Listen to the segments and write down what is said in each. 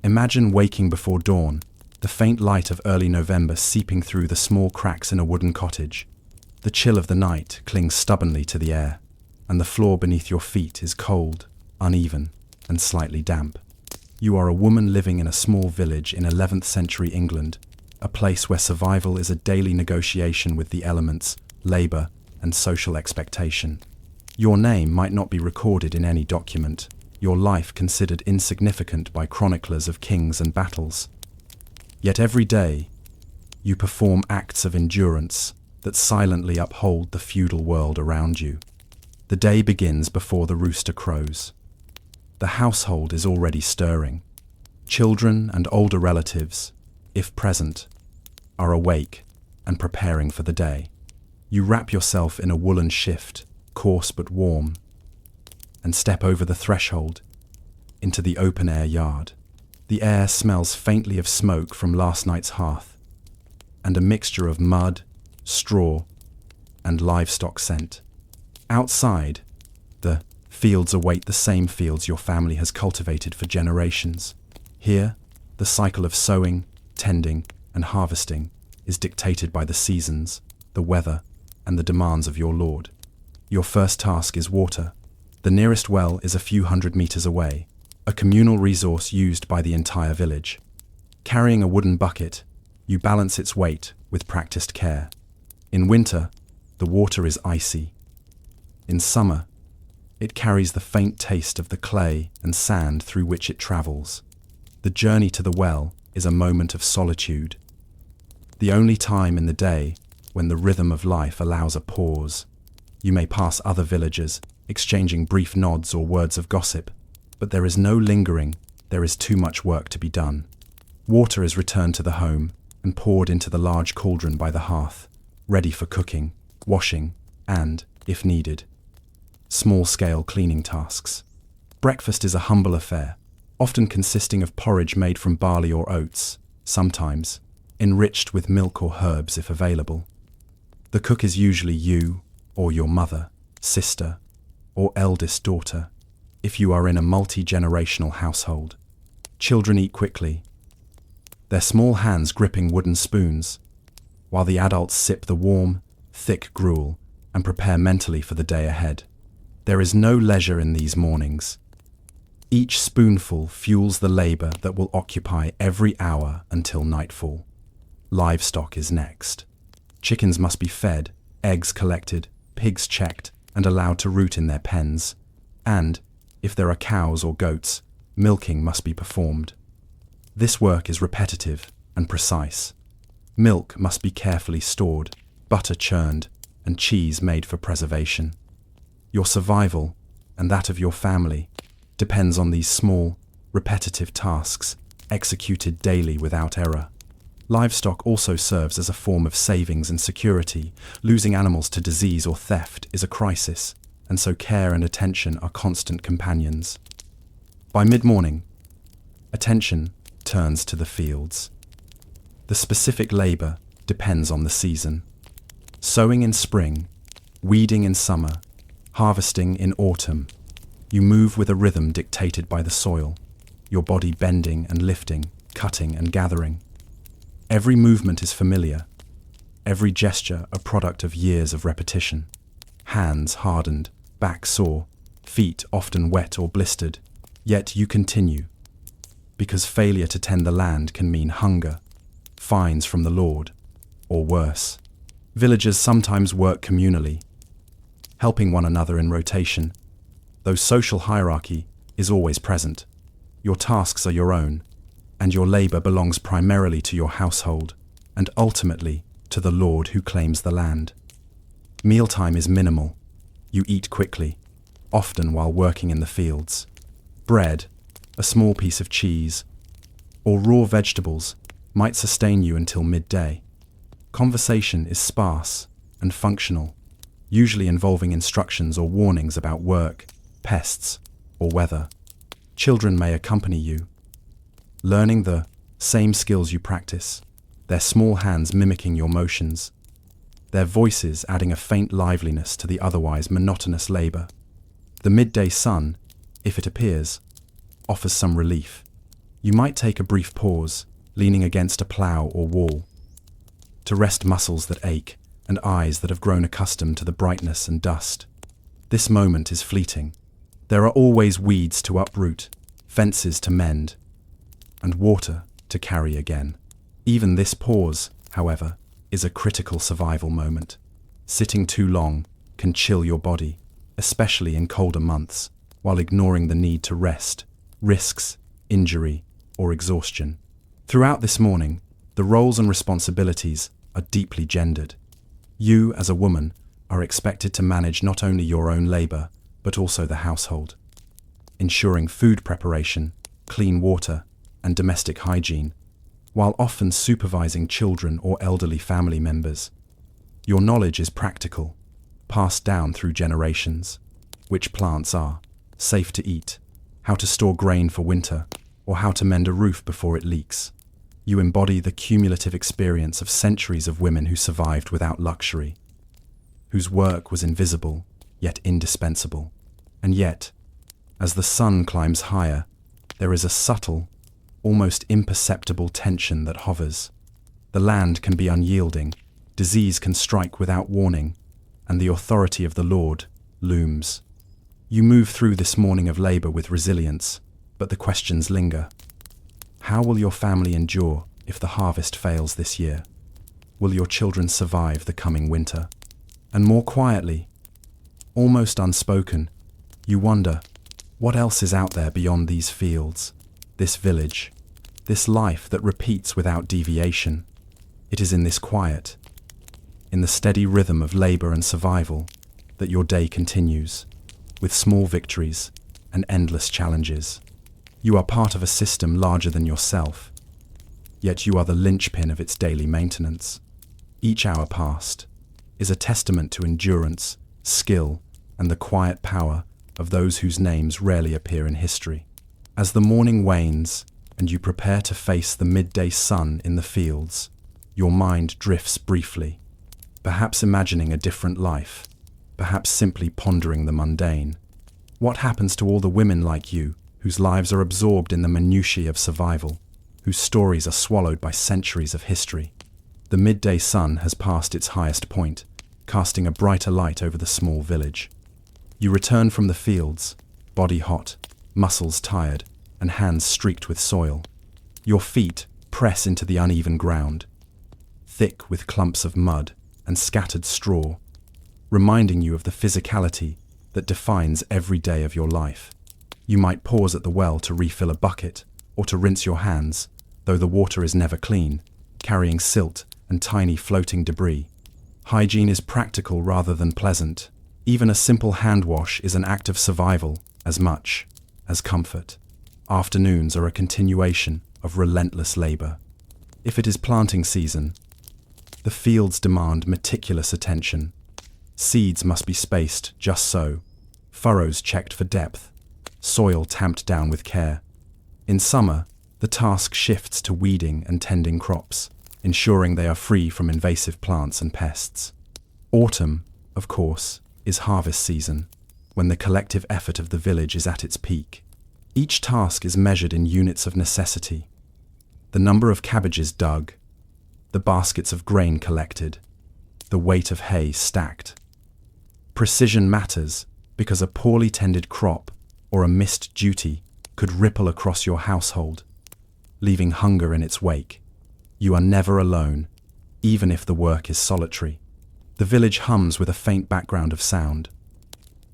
Imagine waking before dawn, the faint light of early November seeping through the small cracks in a wooden cottage. The chill of the night clings stubbornly to the air, and the floor beneath your feet is cold, uneven, and slightly damp. You are a woman living in a small village in 11th century England, a place where survival is a daily negotiation with the elements, labor, and social expectation. Your name might not be recorded in any document, your life considered insignificant by chroniclers of kings and battles. Yet every day, you perform acts of endurance that silently uphold the feudal world around you. The day begins before the rooster crows. The household is already stirring. Children and older relatives, if present, are awake and preparing for the day. You wrap yourself in a woolen shift, coarse but warm, and step over the threshold into the open-air yard. The air smells faintly of smoke from last night's hearth, and a mixture of mud, straw, and livestock scent. Outside, the fields await the same fields your family has cultivated for generations. Here, the cycle of sowing, tending, and harvesting is dictated by the seasons, the weather, and the demands of your lord. Your first task is water. The nearest well is a few hundred meters away, a communal resource used by the entire village. Carrying a wooden bucket, you balance its weight with practiced care. In winter, the water is icy. In summer, it carries the faint taste of the clay and sand through which it travels. The journey to the well is a moment of solitude, the only time in the day when the rhythm of life allows a pause. You may pass other villagers, exchanging brief nods or words of gossip, but there is no lingering, there is too much work to be done. Water is returned to the home and poured into the large cauldron by the hearth, ready for cooking, washing, and, if needed, small-scale cleaning tasks. Breakfast is a humble affair, often consisting of porridge made from barley or oats, sometimes enriched with milk or herbs if available. The cook is usually you, or your mother, sister, or eldest daughter, if you are in a multi-generational household. Children eat quickly, their small hands gripping wooden spoons, while the adults sip the warm, thick gruel and prepare mentally for the day ahead. There is no leisure in these mornings. Each spoonful fuels the labor that will occupy every hour until nightfall. Livestock is next. Chickens must be fed, eggs collected, pigs checked and allowed to root in their pens, and, if there are cows or goats, milking must be performed. This work is repetitive and precise. Milk must be carefully stored, butter churned, and cheese made for preservation. Your survival, and that of your family, depends on these small, repetitive tasks, executed daily without error. Livestock also serves as a form of savings and security. Losing animals to disease or theft is a crisis, and so care and attention are constant companions. By mid-morning, attention turns to the fields. The specific labor depends on the season. Sowing in spring, weeding in summer, harvesting in autumn. You move with a rhythm dictated by the soil, your body bending and lifting, cutting and gathering. Every movement is familiar, every gesture a product of years of repetition. Hands hardened, back sore, feet often wet or blistered, yet you continue, because failure to tend the land can mean hunger, fines from the Lord, or worse. Villagers sometimes work communally, helping one another in rotation, though social hierarchy is always present. Your tasks are your own, and your labor belongs primarily to your household, and ultimately to the Lord who claims the land. Mealtime is minimal. You eat quickly, often while working in the fields. Bread, a small piece of cheese, or raw vegetables might sustain you until midday. Conversation is sparse and functional, usually involving instructions or warnings about work, pests, or weather. Children may accompany you, learning the same skills you practice, their small hands mimicking your motions, their voices adding a faint liveliness to the otherwise monotonous labor. The midday sun, if it appears, offers some relief. You might take a brief pause, leaning against a plough or wall, to rest muscles that ache and eyes that have grown accustomed to the brightness and dust. This moment is fleeting. There are always weeds to uproot, fences to mend, and water to carry again. Even this pause, however, is a critical survival moment. Sitting too long can chill your body, especially in colder months, while ignoring the need to rest risks injury or exhaustion. Throughout this morning, the roles and responsibilities are deeply gendered. You, as a woman, are expected to manage not only your own labor, but also the household, ensuring food preparation, clean water, and domestic hygiene, while often supervising children or elderly family members. Your knowledge is practical, passed down through generations. Which plants are safe to eat, how to store grain for winter, or how to mend a roof before it leaks. You embody the cumulative experience of centuries of women who survived without luxury, whose work was invisible, yet indispensable. And yet, as the sun climbs higher, there is a subtle, almost imperceptible tension that hovers. The land can be unyielding, disease can strike without warning, and the authority of the Lord looms. You move through this morning of labor with resilience, but the questions linger. How will your family endure if the harvest fails this year? Will your children survive the coming winter? And more quietly, almost unspoken, you wonder, what else is out there beyond these fields, this village, this life that repeats without deviation? It is in this quiet, in the steady rhythm of labor and survival, that your day continues, with small victories and endless challenges. You are part of a system larger than yourself, yet you are the linchpin of its daily maintenance. Each hour passed is a testament to endurance, skill, and the quiet power of those whose names rarely appear in history. As the morning wanes and you prepare to face the midday sun in the fields, your mind drifts briefly, perhaps imagining a different life, perhaps simply pondering the mundane. What happens to all the women like you, whose lives are absorbed in the minutiae of survival, whose stories are swallowed by centuries of history? The midday sun has passed its highest point, casting a brighter light over the small village. You return from the fields, body hot, muscles tired, and hands streaked with soil. Your feet press into the uneven ground, thick with clumps of mud and scattered straw, reminding you of the physicality that defines every day of your life. You might pause at the well to refill a bucket or to rinse your hands, though the water is never clean, carrying silt and tiny floating debris. Hygiene is practical rather than pleasant. Even a simple hand wash is an act of survival as much as comfort. Afternoons are a continuation of relentless labor. If it is planting season, the fields demand meticulous attention. Seeds must be spaced just so, furrows checked for depth, soil tamped down with care. In summer, the task shifts to weeding and tending crops, ensuring they are free from invasive plants and pests. Autumn, of course, is harvest season, when the collective effort of the village is at its peak. Each task is measured in units of necessity. The number of cabbages dug, the baskets of grain collected, the weight of hay stacked. Precision matters because a poorly tended crop or a missed duty could ripple across your household, leaving hunger in its wake. You are never alone, even if the work is solitary. The village hums with a faint background of sound.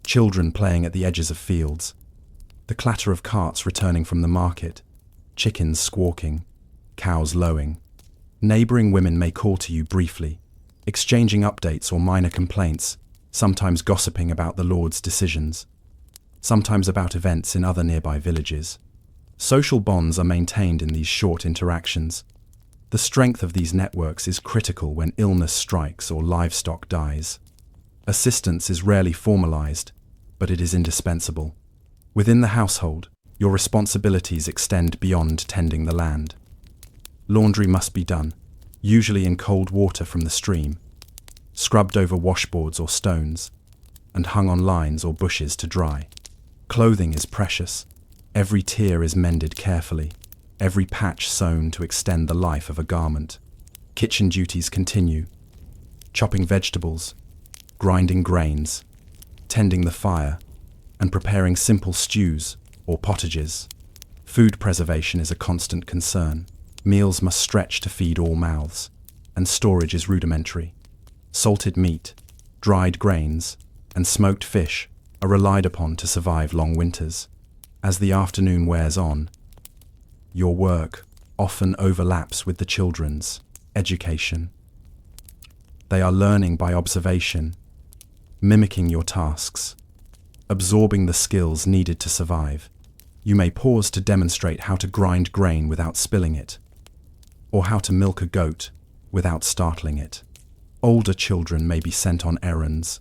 Children playing at the edges of fields, the clatter of carts returning from the market, chickens squawking, cows lowing. Neighboring women may call to you briefly, exchanging updates or minor complaints, sometimes gossiping about the Lord's decisions, sometimes about events in other nearby villages. Social bonds are maintained in these short interactions. The strength of these networks is critical when illness strikes or livestock dies. Assistance is rarely formalized, but it is indispensable. Within the household, your responsibilities extend beyond tending the land. Laundry must be done, usually in cold water from the stream, scrubbed over washboards or stones, and hung on lines or bushes to dry. Clothing is precious. Every tear is mended carefully. every patch sewn to extend the life of a garment. Kitchen duties continue: chopping vegetables, grinding grains, tending the fire, and preparing simple stews or pottages. Food preservation is a constant concern. Meals must stretch to feed all mouths, and storage is rudimentary. Salted meat, dried grains, and smoked fish are relied upon to survive long winters. As the afternoon wears on, your work often overlaps with the children's education. They are learning by observation, mimicking your tasks, absorbing the skills needed to survive. You may pause to demonstrate how to grind grain without spilling it, or how to milk a goat without startling it. Older children may be sent on errands,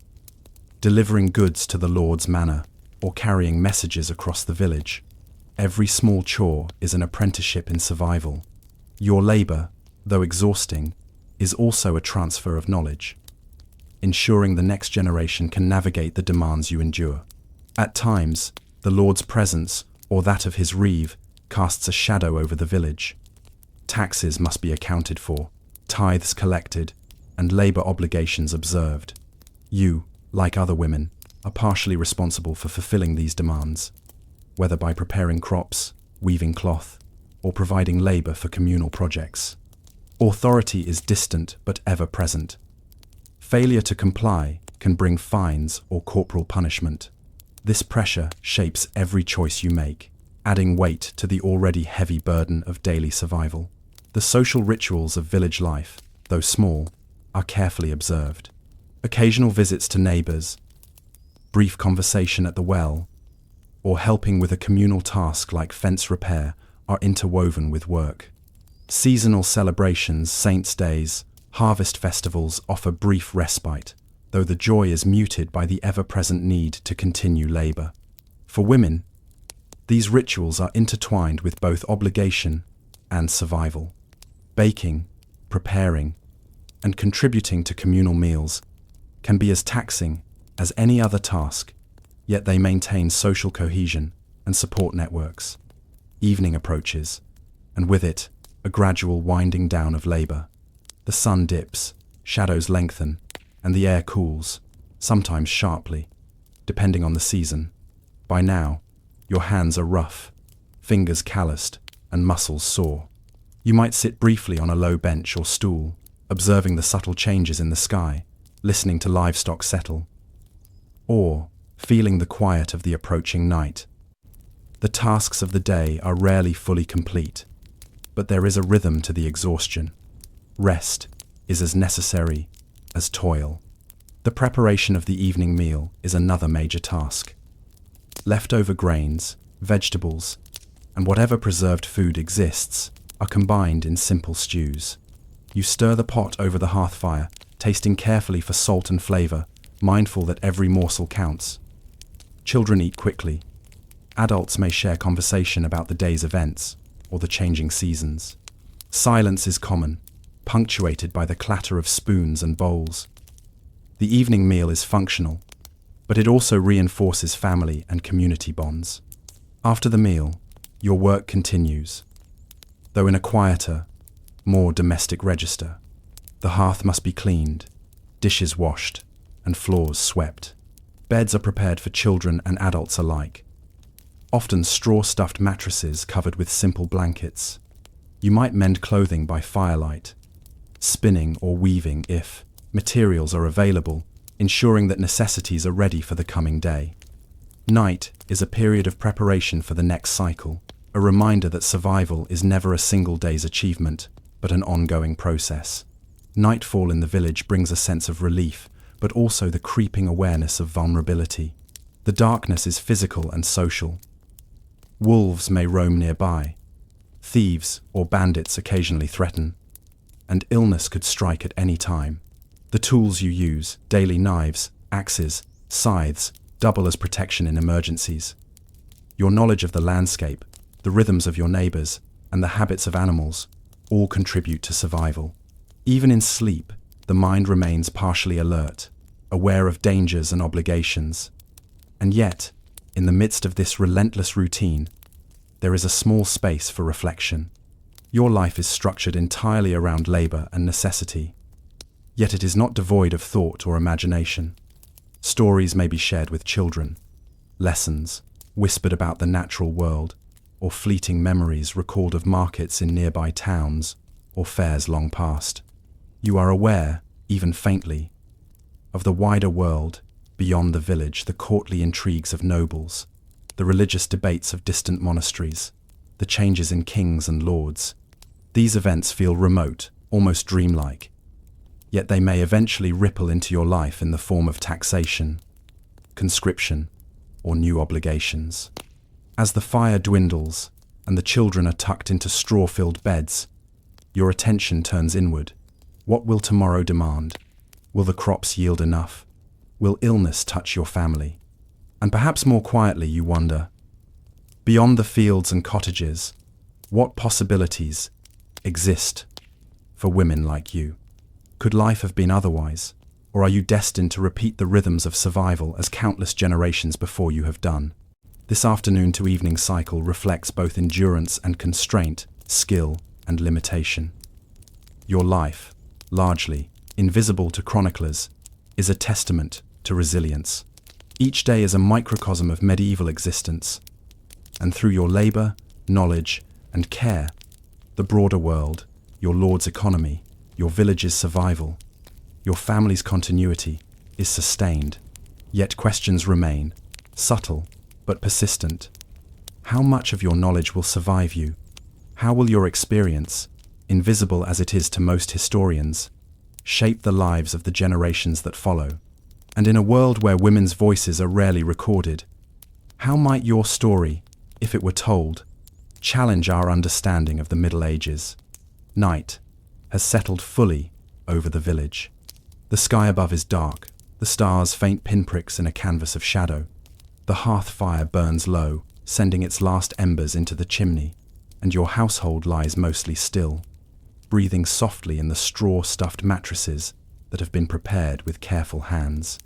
delivering goods to the Lord's manor, or carrying messages across the village. Every small chore is an apprenticeship in survival. Your labor, though exhausting, is also a transfer of knowledge, ensuring the next generation can navigate the demands you endure. At times, the Lord's presence, or that of his reeve, casts a shadow over the village. Taxes must be accounted for, tithes collected, and labor obligations observed. You, like other women, are partially responsible for fulfilling these demands, whether by preparing crops, weaving cloth, or providing labor for communal projects. Authority is distant but ever present. Failure to comply can bring fines or corporal punishment. This pressure shapes every choice you make, adding weight to the already heavy burden of daily survival. The social rituals of village life, though small, are carefully observed. Occasional visits to neighbors, brief conversation at the well, or helping with a communal task like fence repair are interwoven with work. Seasonal celebrations, saints' days, harvest festivals offer brief respite, though the joy is muted by the ever-present need to continue labor. For women, these rituals are intertwined with both obligation and survival. Baking, preparing, and contributing to communal meals can be as taxing as any other task, yet they maintain social cohesion and support networks. Evening approaches, and with it, a gradual winding down of labor. The sun dips, shadows lengthen, and the air cools, sometimes sharply, depending on the season. By now, your hands are rough, fingers calloused, and muscles sore. You might sit briefly on a low bench or stool, observing the subtle changes in the sky, listening to livestock settle, or feeling the quiet of the approaching night. The tasks of the day are rarely fully complete, but there is a rhythm to the exhaustion. Rest is as necessary as toil. The preparation of the evening meal is another major task. Leftover grains, vegetables, and whatever preserved food exists are combined in simple stews. You stir the pot over the hearth fire, tasting carefully for salt and flavor, mindful that every morsel counts. Children eat quickly. Adults may share conversation about the day's events or the changing seasons. Silence is common, punctuated by the clatter of spoons and bowls. The evening meal is functional, but it also reinforces family and community bonds. After the meal, your work continues, though in a quieter, more domestic register. The hearth must be cleaned, dishes washed, and floors swept. Beds are prepared for children and adults alike, often straw-stuffed mattresses covered with simple blankets. You might mend clothing by firelight, spinning or weaving if materials are available, ensuring that necessities are ready for the coming day. Night is a period of preparation for the next cycle, a reminder that survival is never a single day's achievement, but an ongoing process. Nightfall in the village brings a sense of relief, but also the creeping awareness of vulnerability. The darkness is physical and social. Wolves may roam nearby, thieves or bandits occasionally threaten, and illness could strike at any time. The tools you use, daily knives, axes, scythes, double as protection in emergencies. Your knowledge of the landscape, the rhythms of your neighbors, and the habits of animals all contribute to survival. Even in sleep, the mind remains partially alert, aware of dangers and obligations. And yet, in the midst of this relentless routine, there is a small space for reflection. Your life is structured entirely around labor and necessity, yet it is not devoid of thought or imagination. Stories may be shared with children, lessons whispered about the natural world, or fleeting memories recalled of markets in nearby towns or fairs long past. You are aware, even faintly, of the wider world beyond the village, the courtly intrigues of nobles, the religious debates of distant monasteries, the changes in kings and lords. These events feel remote, almost dreamlike, yet they may eventually ripple into your life in the form of taxation, conscription, or new obligations. As the fire dwindles and the children are tucked into straw-filled beds, your attention turns inward. What will tomorrow demand? Will the crops yield enough? Will illness touch your family? And perhaps more quietly you wonder, beyond the fields and cottages, what possibilities exist for women like you? Could life have been otherwise? Or are you destined to repeat the rhythms of survival as countless generations before you have done? This afternoon to evening cycle reflects both endurance and constraint, skill and limitation. Your life, largely invisible to chroniclers, is a testament to resilience. Each day is a microcosm of medieval existence, and through your labor, knowledge, and care, the broader world, your lord's economy, your village's survival, your family's continuity is sustained. Yet questions remain, subtle but persistent. How much of your knowledge will survive you? How will your experience, invisible as it is to most historians, shape the lives of the generations that follow? And in a world where women's voices are rarely recorded, how might your story, if it were told, challenge our understanding of the Middle Ages? Night has settled fully over the village. The sky above is dark, the stars faint pinpricks in a canvas of shadow. The hearth fire burns low, sending its last embers into the chimney, and your household lies mostly still, breathing softly in the straw-stuffed mattresses that have been prepared with careful hands.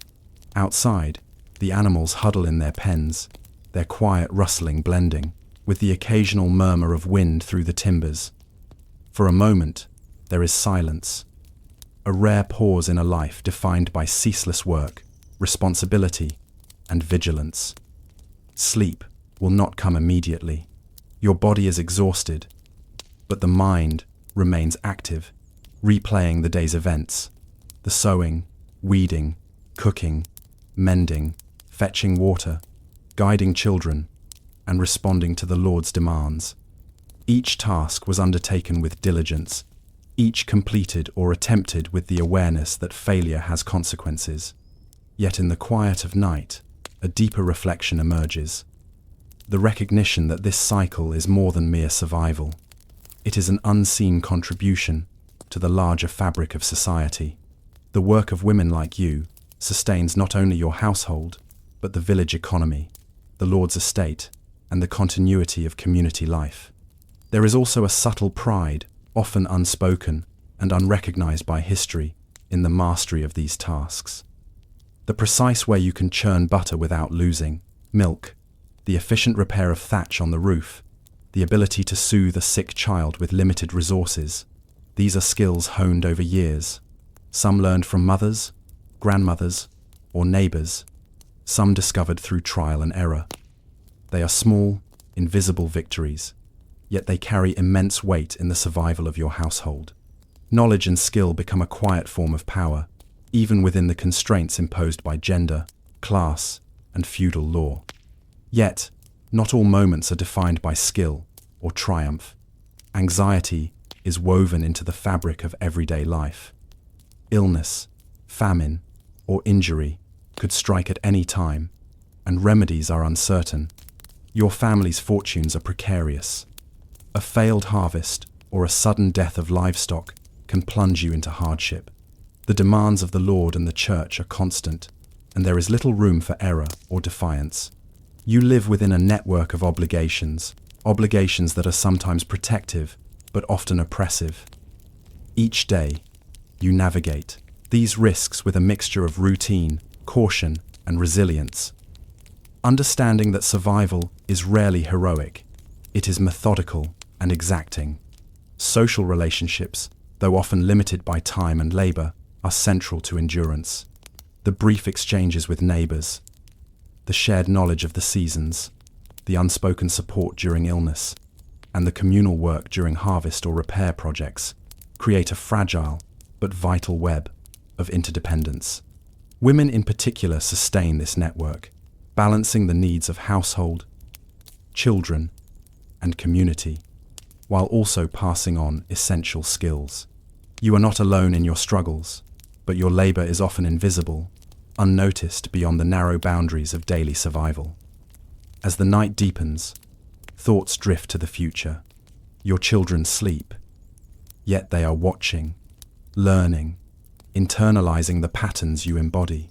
Outside, the animals huddle in their pens, their quiet rustling blending with the occasional murmur of wind through the timbers. For a moment, there is silence, a rare pause in a life defined by ceaseless work, responsibility, and vigilance. Sleep will not come immediately. Your body is exhausted, but the mind remains active, replaying the day's events. The sowing, weeding, cooking, mending, fetching water, guiding children, and responding to the Lord's demands. Each task was undertaken with diligence, each completed or attempted with the awareness that failure has consequences. Yet in the quiet of night, a deeper reflection emerges. The recognition that this cycle is more than mere survival. It is an unseen contribution to the larger fabric of society. The work of women like you sustains not only your household, but the village economy, the Lord's estate, and the continuity of community life. There is also a subtle pride, often unspoken and unrecognized by history, in the mastery of these tasks. The precise way you can churn butter without losing milk, the efficient repair of thatch on the roof, the ability to soothe a sick child with limited resources. These are skills honed over years. Some learned from mothers, grandmothers, or neighbors, some discovered through trial and error. They are small, invisible victories, yet they carry immense weight in the survival of your household. Knowledge and skill become a quiet form of power, even within the constraints imposed by gender, class, and feudal law. Yet, not all moments are defined by skill or triumph. Anxiety is woven into the fabric of everyday life. Illness, famine, or injury could strike at any time, and remedies are uncertain. Your family's fortunes are precarious. A failed harvest or a sudden death of livestock can plunge you into hardship. The demands of the Lord and the Church are constant, and there is little room for error or defiance. You live within a network of obligations that are sometimes protective, but often oppressive. Each day, you navigate these risks with a mixture of routine, caution, and resilience. Understanding that survival is rarely heroic, It is methodical and exacting. Social relationships, though often limited by time and labor, are central to endurance. The brief exchanges with neighbors, the shared knowledge of the seasons, the unspoken support during illness, and the communal work during harvest or repair projects create a fragile but vital web of interdependence. Women in particular sustain this network, balancing the needs of household, children, and community, while also passing on essential skills. You are not alone in your struggles, but your labor is often invisible, unnoticed beyond the narrow boundaries of daily survival. As the night deepens, thoughts drift to the future. Your children sleep, yet they are watching, learning, internalizing the patterns you embody.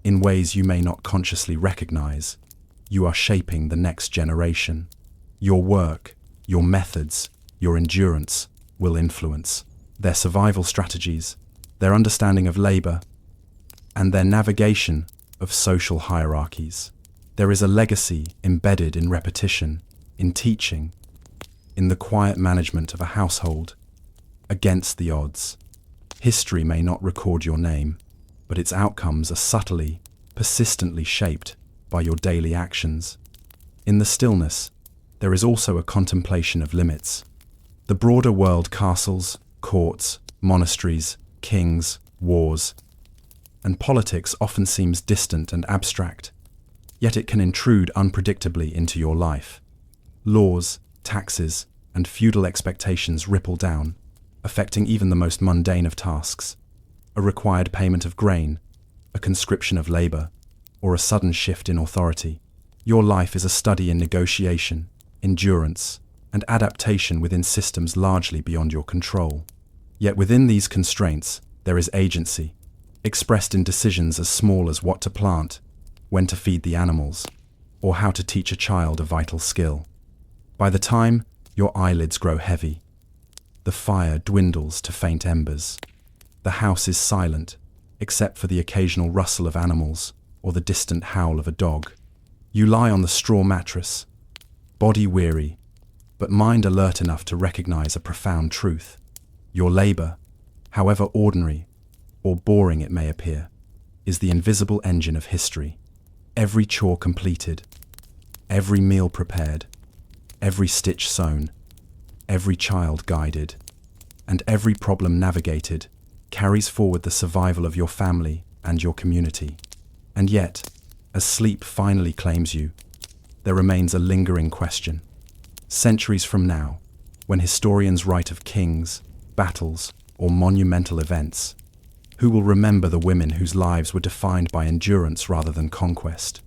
In ways you may not consciously recognize, you are shaping the next generation. Your work, your methods, your endurance will influence their survival strategies, their understanding of labor, and their navigation of social hierarchies. There is a legacy embedded in repetition, in teaching, in the quiet management of a household. Against the odds, history may not record your name, but its outcomes are subtly, persistently shaped by your daily actions. In the stillness, there is also a contemplation of limits. The broader world, castles, courts, monasteries, kings, wars, and politics often seems distant and abstract, yet it can intrude unpredictably into your life. Laws, taxes, and feudal expectations ripple down, affecting even the most mundane of tasks. A required payment of grain, a conscription of labor, or a sudden shift in authority. Your life is a study in negotiation, endurance, and adaptation within systems largely beyond your control. Yet within these constraints, there is agency, expressed in decisions as small as what to plant, when to feed the animals, or how to teach a child a vital skill. By the time your eyelids grow heavy, the fire dwindles to faint embers. The house is silent, except for the occasional rustle of animals or the distant howl of a dog. You lie on the straw mattress, body weary, but mind alert enough to recognize a profound truth. Your labor, however ordinary or boring it may appear, is the invisible engine of history. Every chore completed, every meal prepared, every stitch sewn, every child guided, and every problem navigated carries forward the survival of your family and your community. And yet, as sleep finally claims you, there remains a lingering question. Centuries from now, when historians write of kings, battles, or monumental events, who will remember the women whose lives were defined by endurance rather than conquest?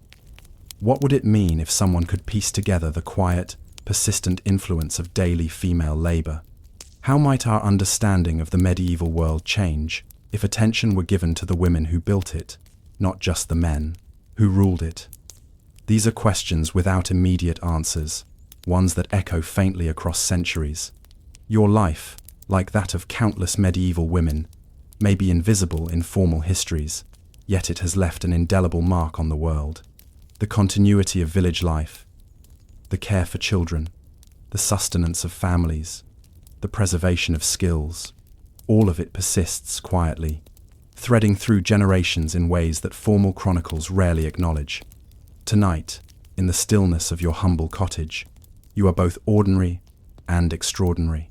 What would it mean if someone could piece together the quiet, persistent influence of daily female labor? How might our understanding of the medieval world change if attention were given to the women who built it, not just the men who ruled it? These are questions without immediate answers, ones that echo faintly across centuries. Your life, like that of countless medieval women, may be invisible in formal histories, yet it has left an indelible mark on the world. The continuity of village life, the care for children, the sustenance of families, the preservation of skills, all of it persists quietly, threading through generations in ways that formal chronicles rarely acknowledge. Tonight, in the stillness of your humble cottage, you are both ordinary and extraordinary.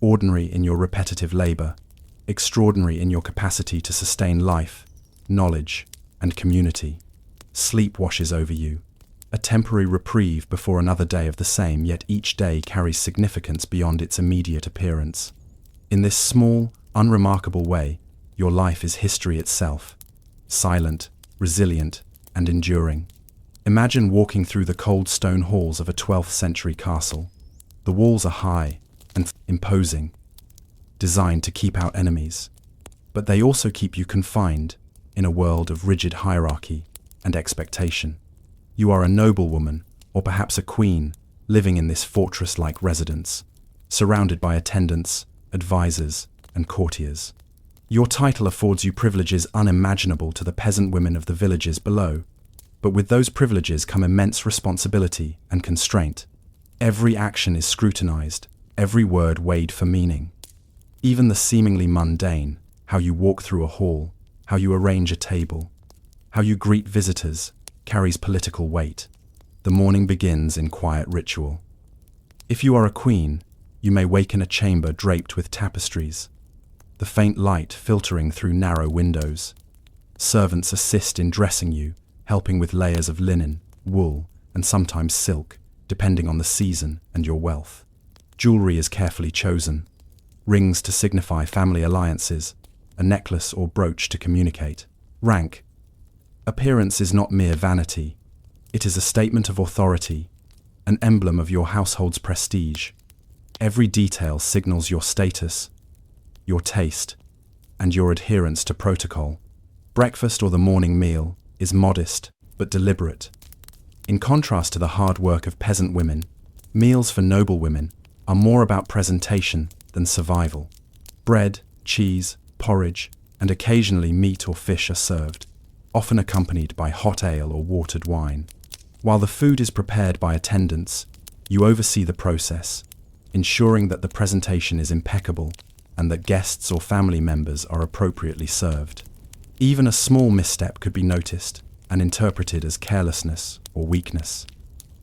Ordinary in your repetitive labor, extraordinary in your capacity to sustain life, knowledge, and community. Sleep washes over you, a temporary reprieve before another day of the same, yet each day carries significance beyond its immediate appearance. In this small, unremarkable way, your life is history itself, silent, resilient, and enduring. Imagine walking through the cold stone halls of a 12th century castle. The walls are high and imposing, designed to keep out enemies, but they also keep you confined in a world of rigid hierarchy and expectation. You are a noblewoman, or perhaps a queen, living in this fortress-like residence, surrounded by attendants, advisors, and courtiers. Your title affords you privileges unimaginable to the peasant women of the villages below, but with those privileges come immense responsibility and constraint. Every action is scrutinized, every word weighed for meaning. Even the seemingly mundane, how you walk through a hall, how you arrange a table, how you greet visitors, carries political weight. The morning begins in quiet ritual. If you are a queen, you may wake in a chamber draped with tapestries, the faint light filtering through narrow windows. Servants assist in dressing you, helping with layers of linen, wool, and sometimes silk, depending on the season and your wealth. Jewelry is carefully chosen. Rings to signify family alliances, a necklace or brooch to communicate. Rank. Appearance is not mere vanity. It is a statement of authority, an emblem of your household's prestige. Every detail signals your status, your taste, and your adherence to protocol. Breakfast or the morning meal is modest but deliberate. In contrast to the hard work of peasant women, meals for noble women are more about presentation than survival. Bread, cheese, porridge, and occasionally meat or fish are served, often accompanied by hot ale or watered wine. While the food is prepared by attendants, you oversee the process, ensuring that the presentation is impeccable and that guests or family members are appropriately served. Even a small misstep could be noticed and interpreted as carelessness or weakness.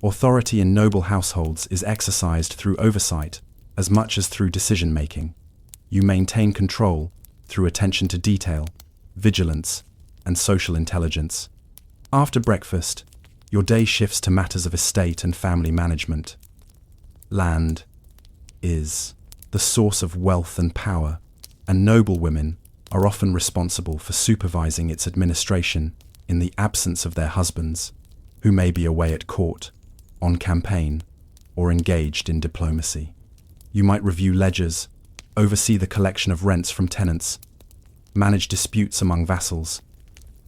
Authority in noble households is exercised through oversight as much as through decision-making. You maintain control through attention to detail, vigilance, and social intelligence. After breakfast, your day shifts to matters of estate and family management. Land is the source of wealth and power, and noble women are often responsible for supervising its administration in the absence of their husbands, who may be away at court, on campaign, or engaged in diplomacy. You might review ledgers, oversee the collection of rents from tenants, manage disputes among vassals,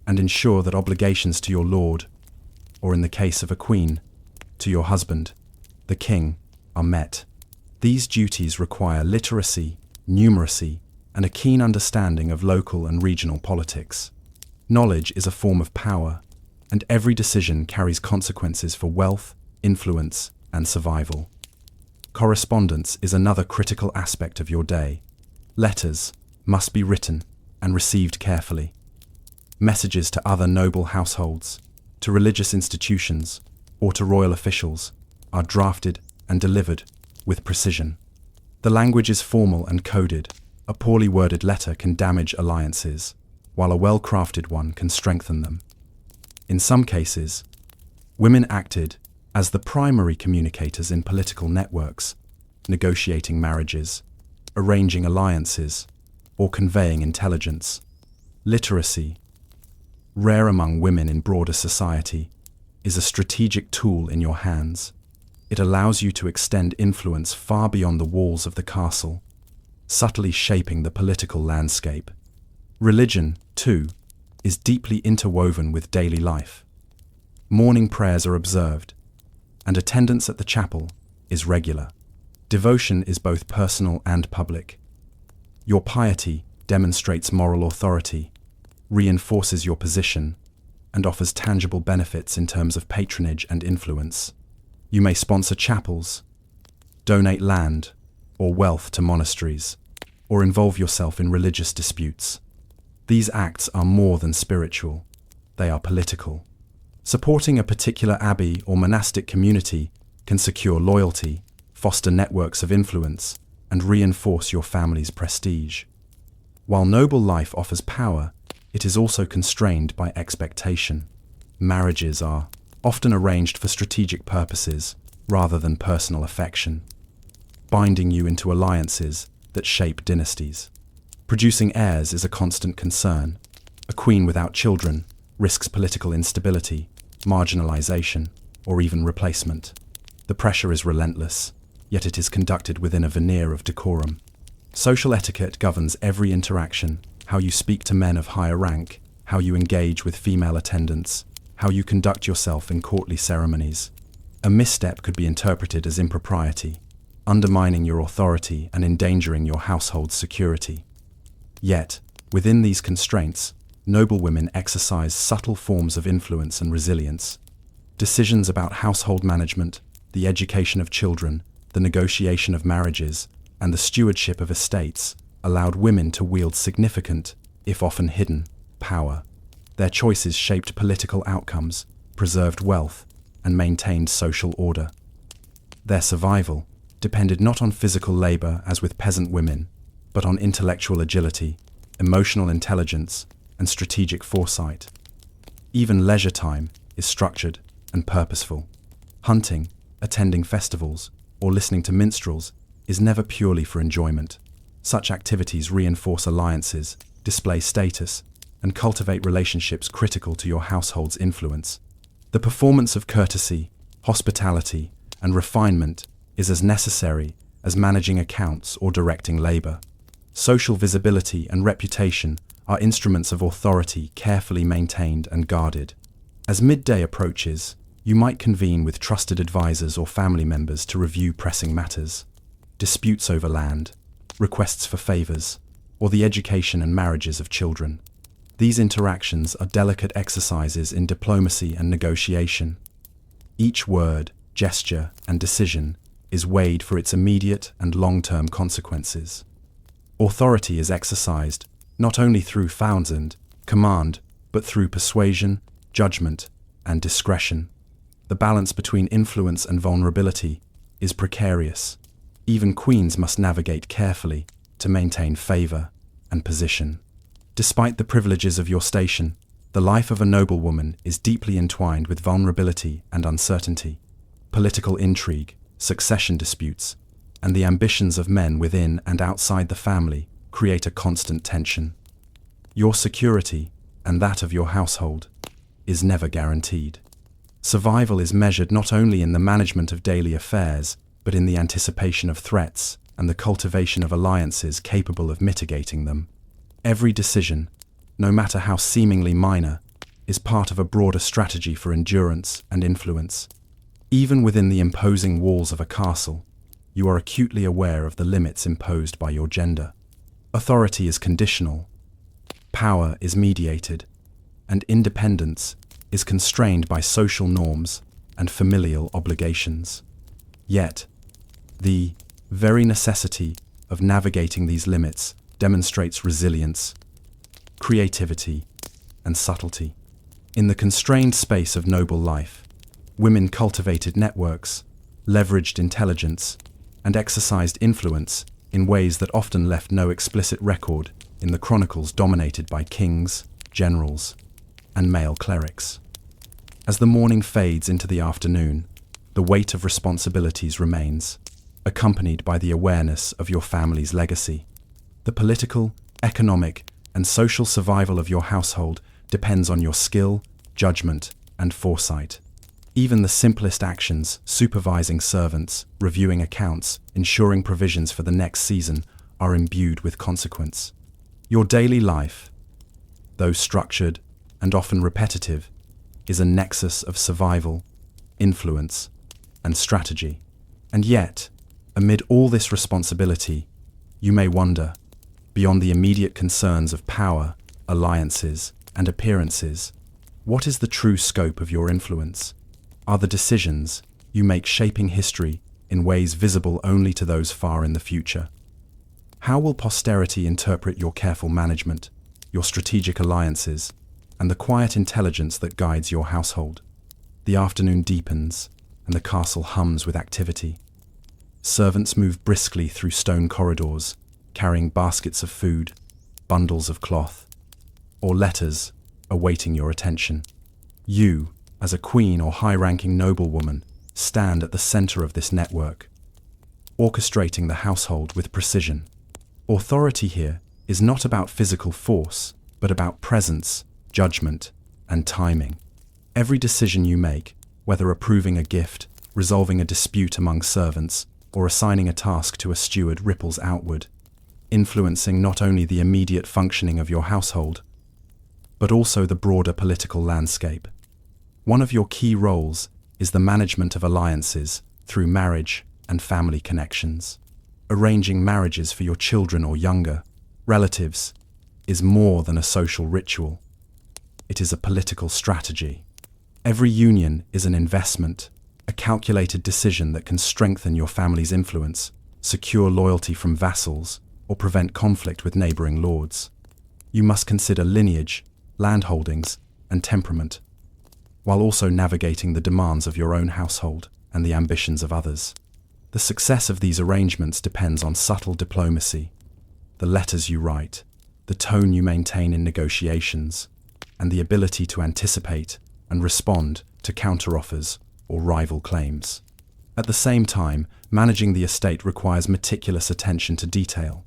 and ensure that obligations to your lord, or in the case of a queen, to your husband, the king, are met. These duties require literacy, numeracy, and a keen understanding of local and regional politics. Knowledge is a form of power, and every decision carries consequences for wealth, influence, and survival. Correspondence is another critical aspect of your day. Letters must be written and received carefully. Messages to other noble households, to religious institutions, or to royal officials are drafted and delivered with precision. The language is formal and coded. A poorly worded letter can damage alliances, while a well-crafted one can strengthen them. In some cases, women acted as the primary communicators in political networks, negotiating marriages, arranging alliances, or conveying intelligence. Literacy, rare among women in broader society, is a strategic tool in your hands. It allows you to extend influence far beyond the walls of the castle, subtly shaping the political landscape. Religion, too, is deeply interwoven with daily life. Morning prayers are observed, and attendance at the chapel is regular. Devotion is both personal and public. Your piety demonstrates moral authority, reinforces your position, and offers tangible benefits in terms of patronage and influence. You may sponsor chapels, donate land or wealth to monasteries, or involve yourself in religious disputes. These acts are more than spiritual, they are political. Supporting a particular abbey or monastic community can secure loyalty, foster networks of influence, and reinforce your family's prestige. While noble life offers power, it is also constrained by expectation. Marriages are often arranged for strategic purposes rather than personal affection, binding you into alliances that shape dynasties. Producing heirs is a constant concern. A queen without children risks political instability, marginalization, or even replacement. The pressure is relentless, yet it is conducted within a veneer of decorum. Social etiquette governs every interaction: how you speak to men of higher rank, how you engage with female attendants, how you conduct yourself in courtly ceremonies. A misstep could be interpreted as impropriety, undermining your authority and endangering your household's security. Yet, within these constraints, noble women exercise subtle forms of influence and resilience. Decisions about household management, the education of children, the negotiation of marriages, and the stewardship of estates allowed women to wield significant, if often hidden, power. Their choices shaped political outcomes, preserved wealth, and maintained social order. Their survival depended not on physical labor as with peasant women, but on intellectual agility, emotional intelligence, and strategic foresight. Even leisure time is structured and purposeful. Hunting, attending festivals, or listening to minstrels is never purely for enjoyment. Such activities reinforce alliances, display status, and cultivate relationships critical to your household's influence. The performance of courtesy, hospitality, and refinement is as necessary as managing accounts or directing labor. Social visibility and reputation are instruments of authority carefully maintained and guarded. As midday approaches, you might convene with trusted advisors or family members to review pressing matters. Disputes over land, requests for favors, or the education and marriages of children. These interactions are delicate exercises in diplomacy and negotiation. Each word, gesture, and decision is weighed for its immediate and long-term consequences. Authority is exercised not only through command, but through persuasion, judgment, and discretion. The balance between influence and vulnerability is precarious. Even queens must navigate carefully to maintain favor and position. Despite the privileges of your station, the life of a noblewoman is deeply entwined with vulnerability and uncertainty. Political intrigue, succession disputes, and the ambitions of men within and outside the family create a constant tension. Your security, and that of your household, is never guaranteed. Survival is measured not only in the management of daily affairs, but in the anticipation of threats and the cultivation of alliances capable of mitigating them. Every decision, no matter how seemingly minor, is part of a broader strategy for endurance and influence. Even within the imposing walls of a castle, you are acutely aware of the limits imposed by your gender. Authority is conditional, power is mediated, and independence is constrained by social norms and familial obligations. Yet, the very necessity of navigating these limits demonstrates resilience, creativity, and subtlety. In the constrained space of noble life, women cultivated networks, leveraged intelligence, and exercised influence in ways that often left no explicit record in the chronicles dominated by kings, generals, and male clerics. As the morning fades into the afternoon, the weight of responsibilities remains, accompanied by the awareness of your family's legacy. The political, economic, and social survival of your household depends on your skill, judgment, and foresight. Even the simplest actions, supervising servants, reviewing accounts, ensuring provisions for the next season, are imbued with consequence. Your daily life, though structured and often repetitive, is a nexus of survival, influence, and strategy. And yet, amid all this responsibility, you may wonder, beyond the immediate concerns of power, alliances, and appearances, what is the true scope of your influence? Are the decisions you make shaping history in ways visible only to those far in the future? How will posterity interpret your careful management, your strategic alliances, and the quiet intelligence that guides your household? The afternoon deepens, and the castle hums with activity. Servants move briskly through stone corridors, carrying baskets of food, bundles of cloth, or letters awaiting your attention. You, as a queen or high-ranking noblewoman, stand at the center of this network, orchestrating the household with precision. Authority here is not about physical force, but about presence, judgment, and timing. Every decision you make, whether approving a gift, resolving a dispute among servants, or assigning a task to a steward, ripples outward, influencing not only the immediate functioning of your household, but also the broader political landscape. One of your key roles is the management of alliances through marriage and family connections. Arranging marriages for your children or younger relatives is more than a social ritual. It is a political strategy. Every union is an investment, a calculated decision that can strengthen your family's influence, secure loyalty from vassals, or prevent conflict with neighboring lords. You must consider lineage, land holdings, and temperament, while also navigating the demands of your own household and the ambitions of others. The success of these arrangements depends on subtle diplomacy, the letters you write, the tone you maintain in negotiations, and the ability to anticipate and respond to counteroffers or rival claims. At the same time, managing the estate requires meticulous attention to detail.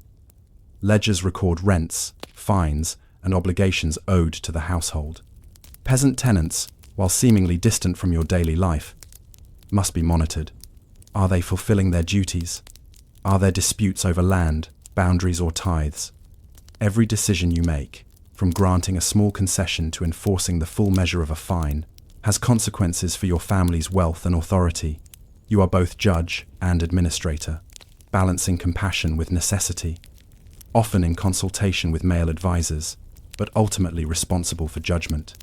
Ledgers record rents, fines, and obligations owed to the household. Peasant tenants, while seemingly distant from your daily life, must be monitored. Are they fulfilling their duties? Are there disputes over land, boundaries, or tithes? Every decision you make, from granting a small concession to enforcing the full measure of a fine, has consequences for your family's wealth and authority. You are both judge and administrator, balancing compassion with necessity, often in consultation with male advisors, but ultimately responsible for judgment.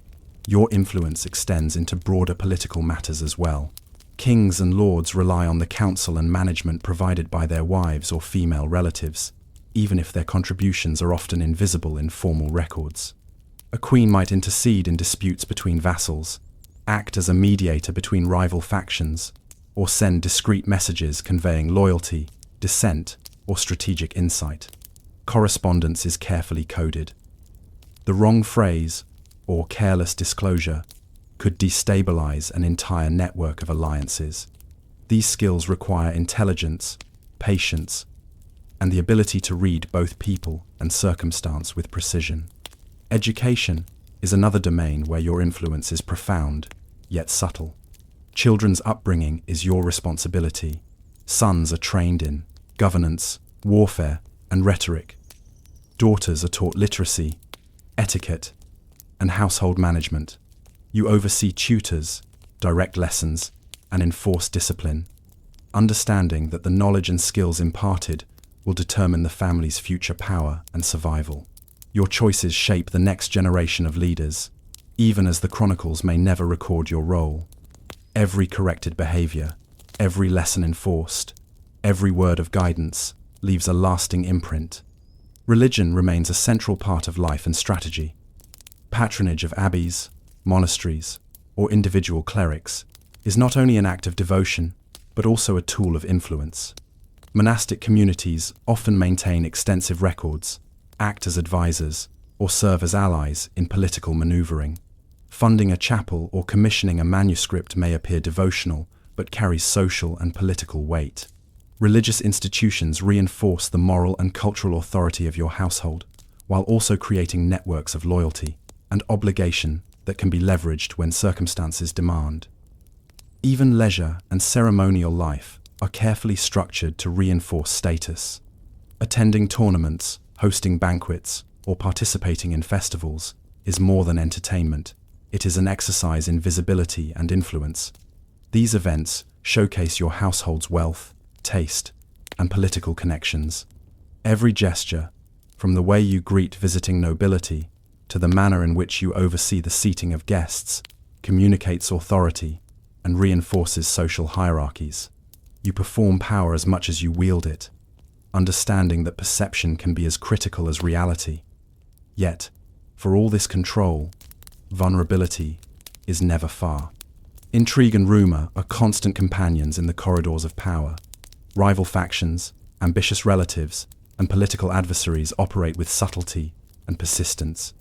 Your influence extends into broader political matters as well. Kings and lords rely on the counsel and management provided by their wives or female relatives, even if their contributions are often invisible in formal records. A queen might intercede in disputes between vassals, act as a mediator between rival factions, or send discreet messages conveying loyalty, dissent, or strategic insight. Correspondence is carefully coded. The wrong phrase, or careless disclosure, could destabilize an entire network of alliances. These skills require intelligence, patience, and the ability to read both people and circumstance with precision. Education is another domain where your influence is profound, yet subtle. Children's upbringing is your responsibility. Sons are trained in governance, warfare, and rhetoric. Daughters are taught literacy, etiquette, and household management. You oversee tutors, direct lessons, and enforce discipline, understanding that the knowledge and skills imparted will determine the family's future power and survival. Your choices shape the next generation of leaders, even as the chronicles may never record your role. Every corrected behavior, every lesson enforced, every word of guidance leaves a lasting imprint. Religion remains a central part of life and strategy. Patronage of abbeys, monasteries, or individual clerics is not only an act of devotion, but also a tool of influence. Monastic communities often maintain extensive records, act as advisors, or serve as allies in political maneuvering. Funding a chapel or commissioning a manuscript may appear devotional, but carries social and political weight. Religious institutions reinforce the moral and cultural authority of your household, while also creating networks of loyalty and obligation that can be leveraged when circumstances demand. Even leisure and ceremonial life are carefully structured to reinforce status. Attending tournaments, hosting banquets, or participating in festivals is more than entertainment. It is an exercise in visibility and influence. These events showcase your household's wealth, taste, and political connections. Every gesture, from the way you greet visiting nobility to the manner in which you oversee the seating of guests, communicates authority and reinforces social hierarchies. You perform power as much as you wield it, understanding that perception can be as critical as reality. Yet, for all this control, vulnerability is never far. Intrigue and rumor are constant companions in the corridors of power. Rival factions, ambitious relatives, and political adversaries operate with subtlety and persistence.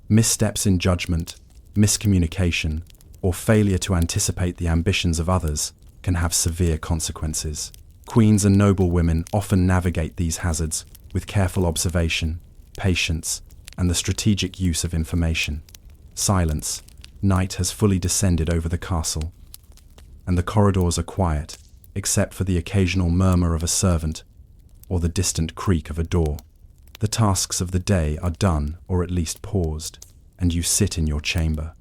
Missteps in judgment, miscommunication, or failure to anticipate the ambitions of others can have severe consequences. Queens and noblewomen often navigate these hazards with careful observation, patience, and the strategic use of information. Silence. Night has fully descended over the castle, and the corridors are quiet, except for the occasional murmur of a servant or the distant creak of a door. The tasks of the day are done, or at least paused, and you sit in your chamber,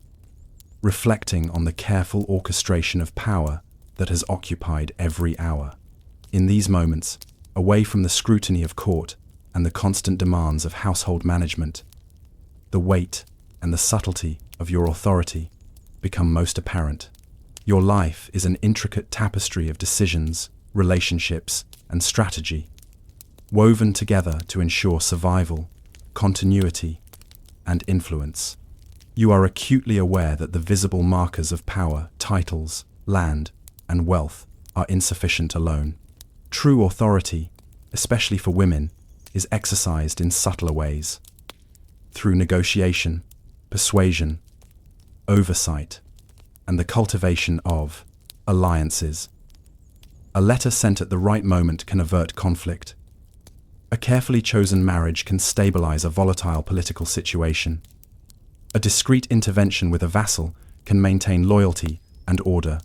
reflecting on the careful orchestration of power that has occupied every hour. In these moments, away from the scrutiny of court and the constant demands of household management, the weight and the subtlety of your authority become most apparent. Your life is an intricate tapestry of decisions, relationships, and strategy, woven together to ensure survival, continuity, and influence. You are acutely aware that the visible markers of power, titles, land, and wealth are insufficient alone. True authority, especially for women, is exercised in subtler ways. Through negotiation, persuasion, oversight, and the cultivation of alliances. A letter sent at the right moment can avert conflict. A carefully chosen marriage can stabilize a volatile political situation. A discreet intervention with a vassal can maintain loyalty and order.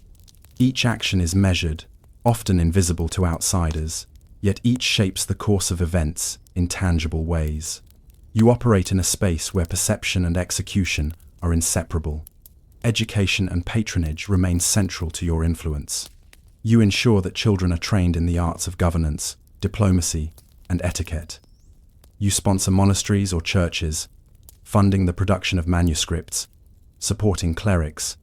Each action is measured, often invisible to outsiders, yet each shapes the course of events in tangible ways. You operate in a space where perception and execution are inseparable. Education and patronage remain central to your influence. You ensure that children are trained in the arts of governance, diplomacy, and etiquette. You sponsor monasteries or churches, funding the production of manuscripts, supporting clerics,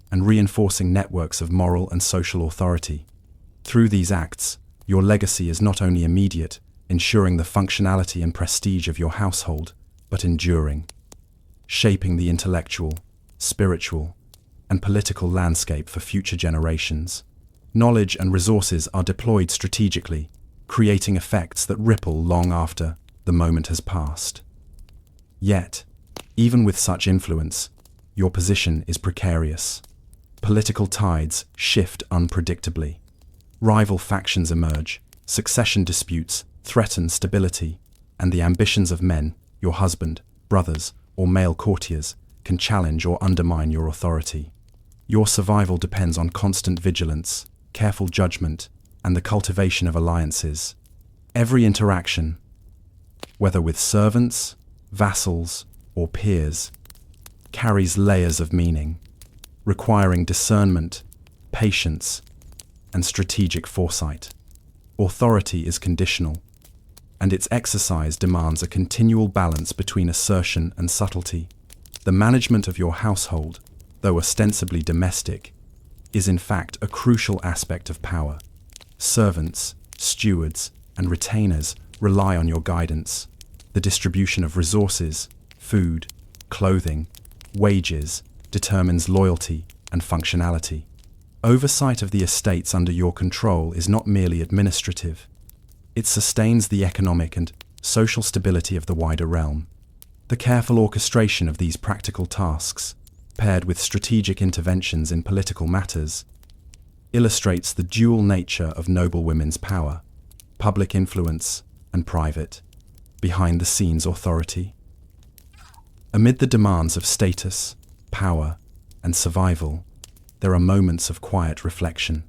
and reinforcing networks of moral and social authority. Through these acts, your legacy is not only immediate, ensuring the functionality and prestige of your household, but enduring, shaping the intellectual, spiritual, and political landscape for future generations. Knowledge and resources are deployed strategically, creating effects that ripple long after the moment has passed. Yet, even with such influence, your position is precarious. Political tides shift unpredictably. Rival factions emerge, succession disputes threaten stability, and the ambitions of men, your husband, brothers, or male courtiers, can challenge or undermine your authority. Your survival depends on constant vigilance, careful judgment, and the cultivation of alliances. Every interaction, whether with servants, vassals, or peers, carries layers of meaning, requiring discernment, patience, and strategic foresight. Authority is conditional, and its exercise demands a continual balance between assertion and subtlety. The management of your household, though ostensibly domestic, is in fact a crucial aspect of power. Servants, stewards, and retainers rely on your guidance. The distribution of resources, food, clothing, wages, determines loyalty and functionality. Oversight of the estates under your control is not merely administrative. It sustains the economic and social stability of the wider realm. The careful orchestration of these practical tasks, paired with strategic interventions in political matters, illustrates the dual nature of noblewomen's power, public influence and private, behind-the-scenes authority. Amid the demands of status, power, and survival, there are moments of quiet reflection.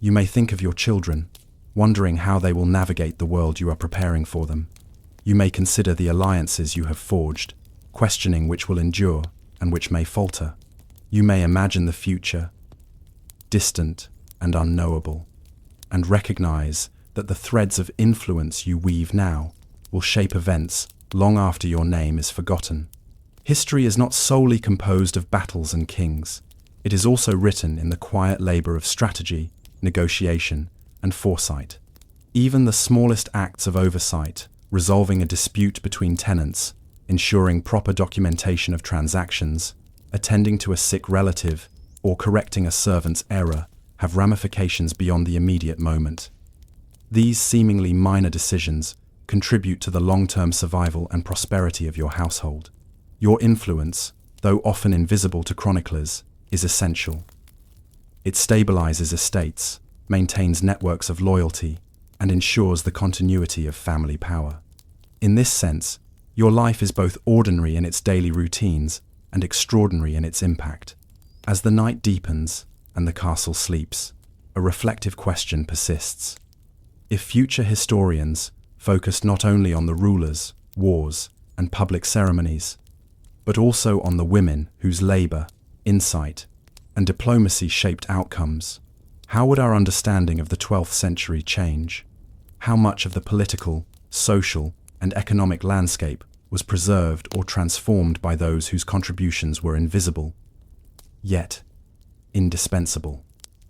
You may think of your children, wondering how they will navigate the world you are preparing for them. You may consider the alliances you have forged, questioning which will endure and which may falter. You may imagine the future, distant and unknowable, and recognize that the threads of influence you weave now will shape events long after your name is forgotten. History is not solely composed of battles and kings. It is also written in the quiet labor of strategy, negotiation, and foresight. Even the smallest acts of oversight, resolving a dispute between tenants, ensuring proper documentation of transactions, attending to a sick relative, or correcting a servant's error, have ramifications beyond the immediate moment. These seemingly minor decisions contribute to the long-term survival and prosperity of your household. Your influence, though often invisible to chroniclers, is essential. It stabilizes estates, maintains networks of loyalty, and ensures the continuity of family power. In this sense, your life is both ordinary in its daily routines and extraordinary in its impact. As the night deepens and the castle sleeps, a reflective question persists. If future historians focused not only on the rulers, wars, and public ceremonies, but also on the women whose labor, insight, and diplomacy shaped outcomes, how would our understanding of the 12th century change? How much of the political, social, and economic landscape was preserved or transformed by those whose contributions were invisible, yet indispensable.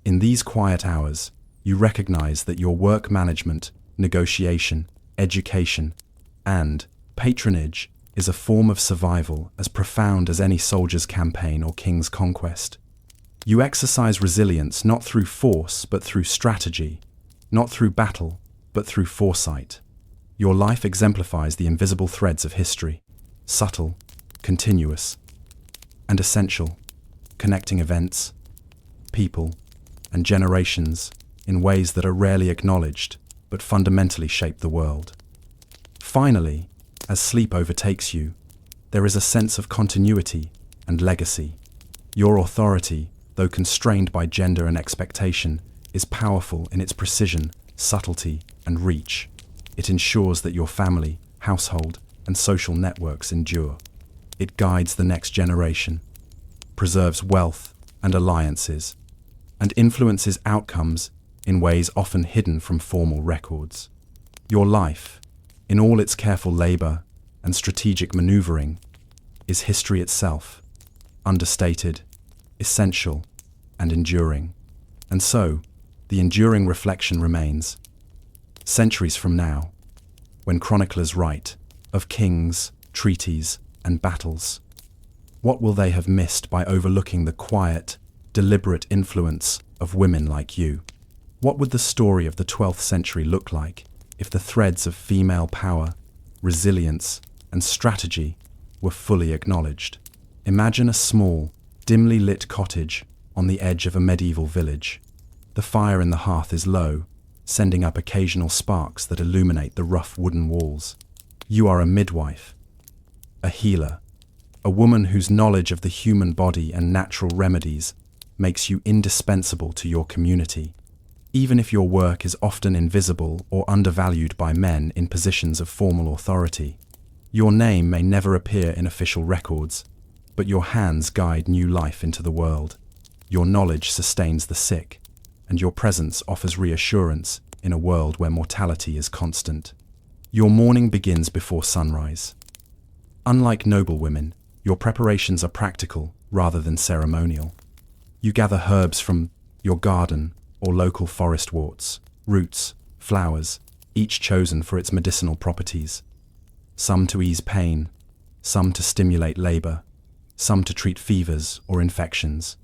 In these quiet hours, you recognize that your work management, negotiation, education, and patronage is a form of survival as profound as any soldier's campaign or king's conquest. You exercise resilience not through force but through strategy, not through battle but through foresight. Your life exemplifies the invisible threads of history, subtle, continuous, and essential, connecting events, people, and generations in ways that are rarely acknowledged but fundamentally shape the world. Finally, as sleep overtakes you, there is a sense of continuity and legacy. Your authority, though constrained by gender and expectation, is powerful in its precision, subtlety, and reach. It ensures that your family, household, and social networks endure. It guides the next generation, preserves wealth and alliances, and influences outcomes in ways often hidden from formal records. Your life, in all its careful labor and strategic maneuvering, is history itself, understated, essential, and enduring. And so, the enduring reflection remains. Centuries from now, when chroniclers write of kings, treaties, and battles, what will they have missed by overlooking the quiet, deliberate influence of women like you? What would the story of the 12th century look like if the threads of female power, resilience, and strategy were fully acknowledged? Imagine a small, dimly lit cottage on the edge of a medieval village. The fire in the hearth is low, sending up occasional sparks that illuminate the rough wooden walls. You are a midwife, a healer, a woman whose knowledge of the human body and natural remedies makes you indispensable to your community. Even if your work is often invisible or undervalued by men in positions of formal authority, your name may never appear in official records, but your hands guide new life into the world. Your knowledge sustains the sick, and your presence offers reassurance in a world where mortality is constant. Your morning begins before sunrise. Unlike noble women, your preparations are practical rather than ceremonial. You gather herbs from your garden or local forest worts, roots, flowers, each chosen for its medicinal properties. Some to ease pain, some to stimulate labor, some to treat fevers or infections.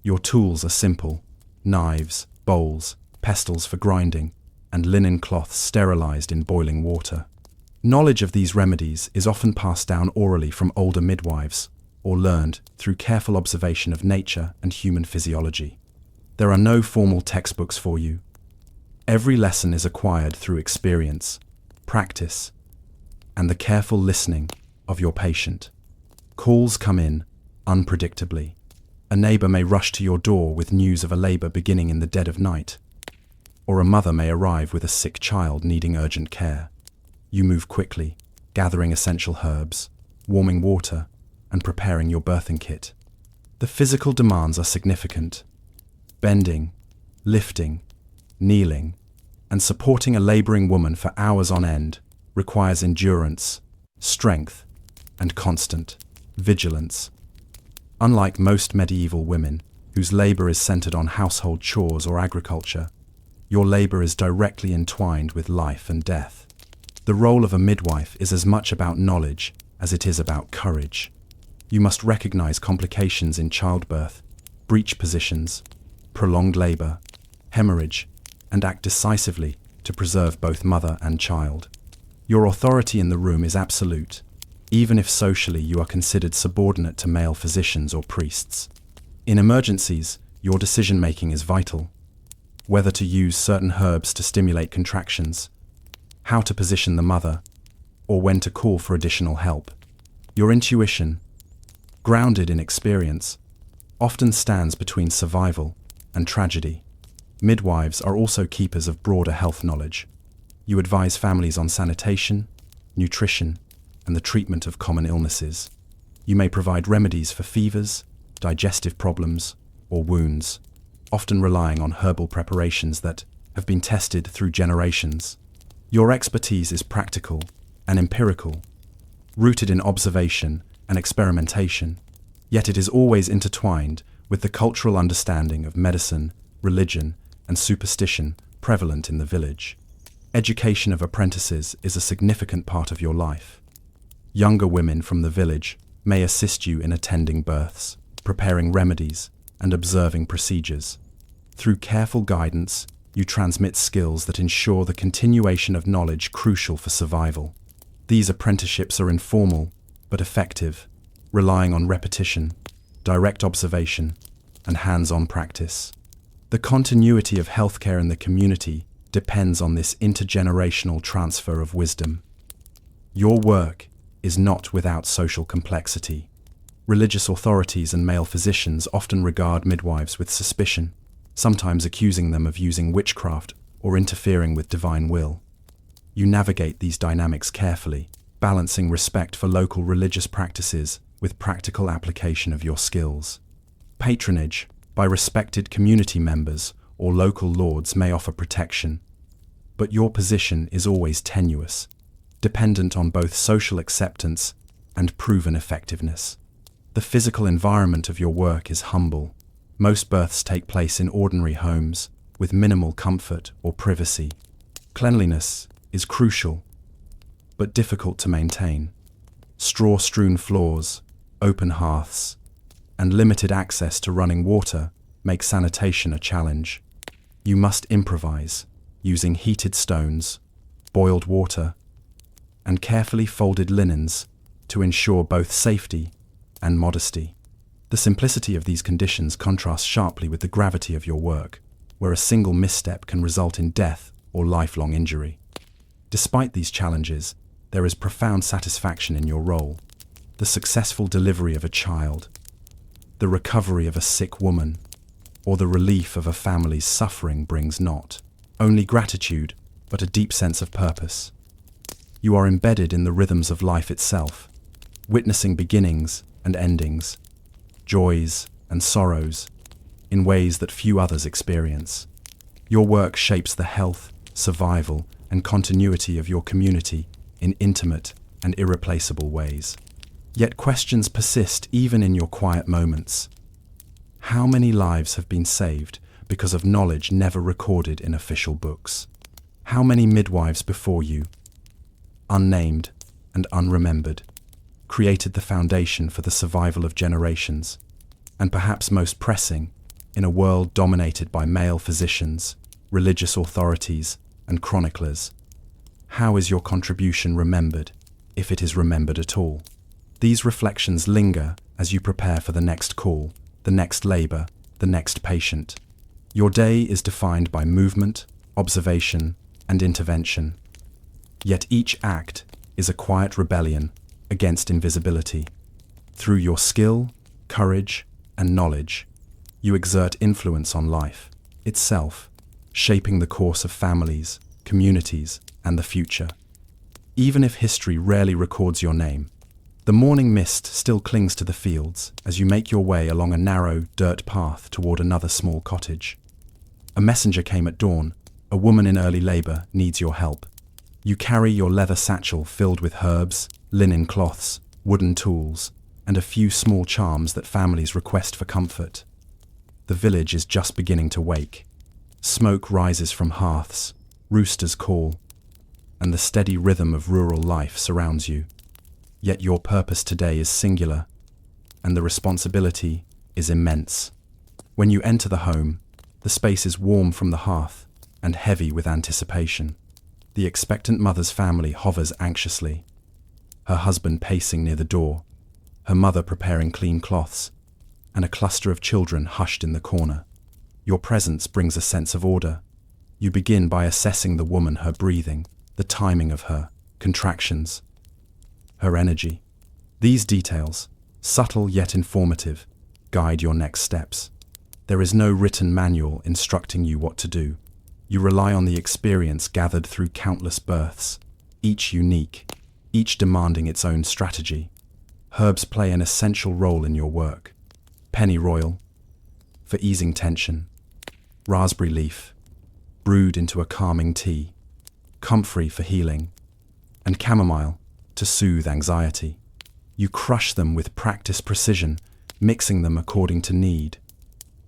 Your tools are simple: knives, bowls, pestles for grinding, and linen cloths sterilized in boiling water. Knowledge of these remedies is often passed down orally from older midwives, or learned through careful observation of nature and human physiology. There are no formal textbooks for you. Every lesson is acquired through experience, practice, and the careful listening of your patient. Calls come in unpredictably. A neighbor may rush to your door with news of a labor beginning in the dead of night, or a mother may arrive with a sick child needing urgent care. You move quickly, gathering essential herbs, warming water, and preparing your birthing kit. The physical demands are significant. Bending, lifting, kneeling, and supporting a laboring woman for hours on end requires endurance, strength, and constant vigilance. Unlike most medieval women, whose labor is centered on household chores or agriculture, your labor is directly entwined with life and death. The role of a midwife is as much about knowledge as it is about courage. You must recognize complications in childbirth, breech positions, prolonged labor, hemorrhage, and act decisively to preserve both mother and child. Your authority in the room is absolute, even if socially you are considered subordinate to male physicians or priests. In emergencies, your decision-making is vital. Whether to use certain herbs to stimulate contractions, how to position the mother, or when to call for additional help. Your intuition, grounded in experience, often stands between survival and tragedy. Midwives are also keepers of broader health knowledge. You advise families on sanitation, nutrition, and the treatment of common illnesses. You may provide remedies for fevers, digestive problems, or wounds, often relying on herbal preparations that have been tested through generations. Your expertise is practical and empirical, rooted in observation and experimentation, yet it is always intertwined with the cultural understanding of medicine, religion, and superstition prevalent in the village. Education of apprentices is a significant part of your life. Younger women from the village may assist you in attending births, preparing remedies, and observing procedures. Through careful guidance, you transmit skills that ensure the continuation of knowledge crucial for survival. These apprenticeships are informal, but effective, relying on repetition, direct observation, and hands-on practice. The continuity of healthcare in the community depends on this intergenerational transfer of wisdom. Your work is not without social complexity. Religious authorities and male physicians often regard midwives with suspicion, sometimes accusing them of using witchcraft or interfering with divine will. You navigate these dynamics carefully, balancing respect for local religious practices with practical application of your skills. Patronage by respected community members or local lords may offer protection, but your position is always tenuous, dependent on both social acceptance and proven effectiveness. The physical environment of your work is humble. Most births take place in ordinary homes, with minimal comfort or privacy. Cleanliness is crucial, but difficult to maintain. Straw-strewn floors, open hearths, and limited access to running water make sanitation a challenge. You must improvise, using heated stones, boiled water, and carefully folded linens to ensure both safety and modesty. The simplicity of these conditions contrasts sharply with the gravity of your work, where a single misstep can result in death or lifelong injury. Despite these challenges, there is profound satisfaction in your role. The successful delivery of a child, the recovery of a sick woman, or the relief of a family's suffering brings not only gratitude, but a deep sense of purpose. You are embedded in the rhythms of life itself, witnessing beginnings and endings, joys and sorrows, in ways that few others experience. Your work shapes the health, survival, and continuity of your community in intimate and irreplaceable ways. Yet questions persist even in your quiet moments. How many lives have been saved because of knowledge never recorded in official books? How many midwives before you, unnamed and unremembered, created the foundation for the survival of generations? And perhaps most pressing, in a world dominated by male physicians, religious authorities, and chroniclers, how is your contribution remembered, if it is remembered at all? These reflections linger as you prepare for the next call, the next labor, the next patient. Your day is defined by movement, observation, and intervention. Yet each act is a quiet rebellion against invisibility. Through your skill, courage, and knowledge, you exert influence on life itself, shaping the course of families, communities, and the future. Even if history rarely records your name, the morning mist still clings to the fields as you make your way along a narrow, dirt path toward another small cottage. A messenger came at dawn. A woman in early labor needs your help. You carry your leather satchel filled with herbs, linen cloths, wooden tools, and a few small charms that families request for comfort. The village is just beginning to wake. Smoke rises from hearths, roosters call, and the steady rhythm of rural life surrounds you. Yet your purpose today is singular, and the responsibility is immense. When you enter the home, the space is warm from the hearth and heavy with anticipation. The expectant mother's family hovers anxiously, her husband pacing near the door, her mother preparing clean cloths, and a cluster of children hushed in the corner. Your presence brings a sense of order. You begin by assessing the woman, her breathing, the timing of her contractions, her energy. These details, subtle yet informative, guide your next steps. There is no written manual instructing you what to do. You rely on the experience gathered through countless births, each unique, each demanding its own strategy. Herbs play an essential role in your work. Pennyroyal, for easing tension. Raspberry leaf, brewed into a calming tea. Comfrey for healing. And chamomile, to soothe anxiety. You crush them with practiced precision, mixing them according to need,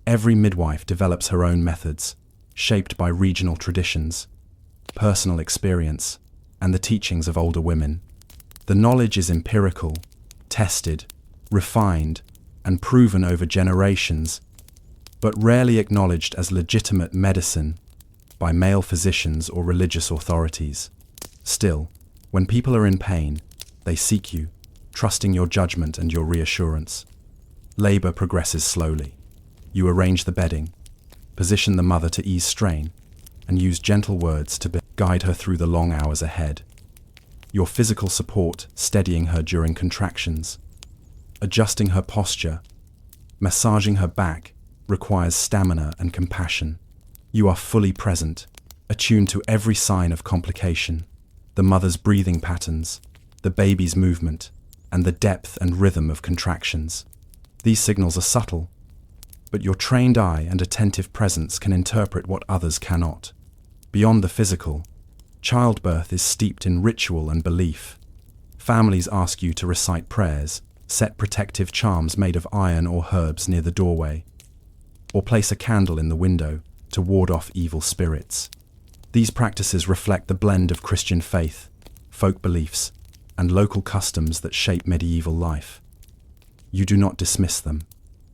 Every midwife develops her own methods, shaped by regional traditions, personal experience, and the teachings of older women. The knowledge is empirical, tested, refined, and proven over generations, but rarely acknowledged as legitimate medicine by male physicians or religious authorities. Still, when people are in pain, they seek you, trusting your judgment and your reassurance. Labor progresses slowly. You arrange the bedding, position the mother to ease strain, and use gentle words to guide her through the long hours ahead. Your physical support steadying her during contractions, adjusting her posture, massaging her back requires stamina and compassion. You are fully present, attuned to every sign of complication, the mother's breathing patterns, the baby's movement, and the depth and rhythm of contractions. These signals are subtle, but your trained eye and attentive presence can interpret what others cannot. Beyond the physical, childbirth is steeped in ritual and belief. Families ask you to recite prayers, set protective charms made of iron or herbs near the doorway, or place a candle in the window to ward off evil spirits. These practices reflect the blend of Christian faith, folk beliefs, and local customs that shape medieval life. You do not dismiss them.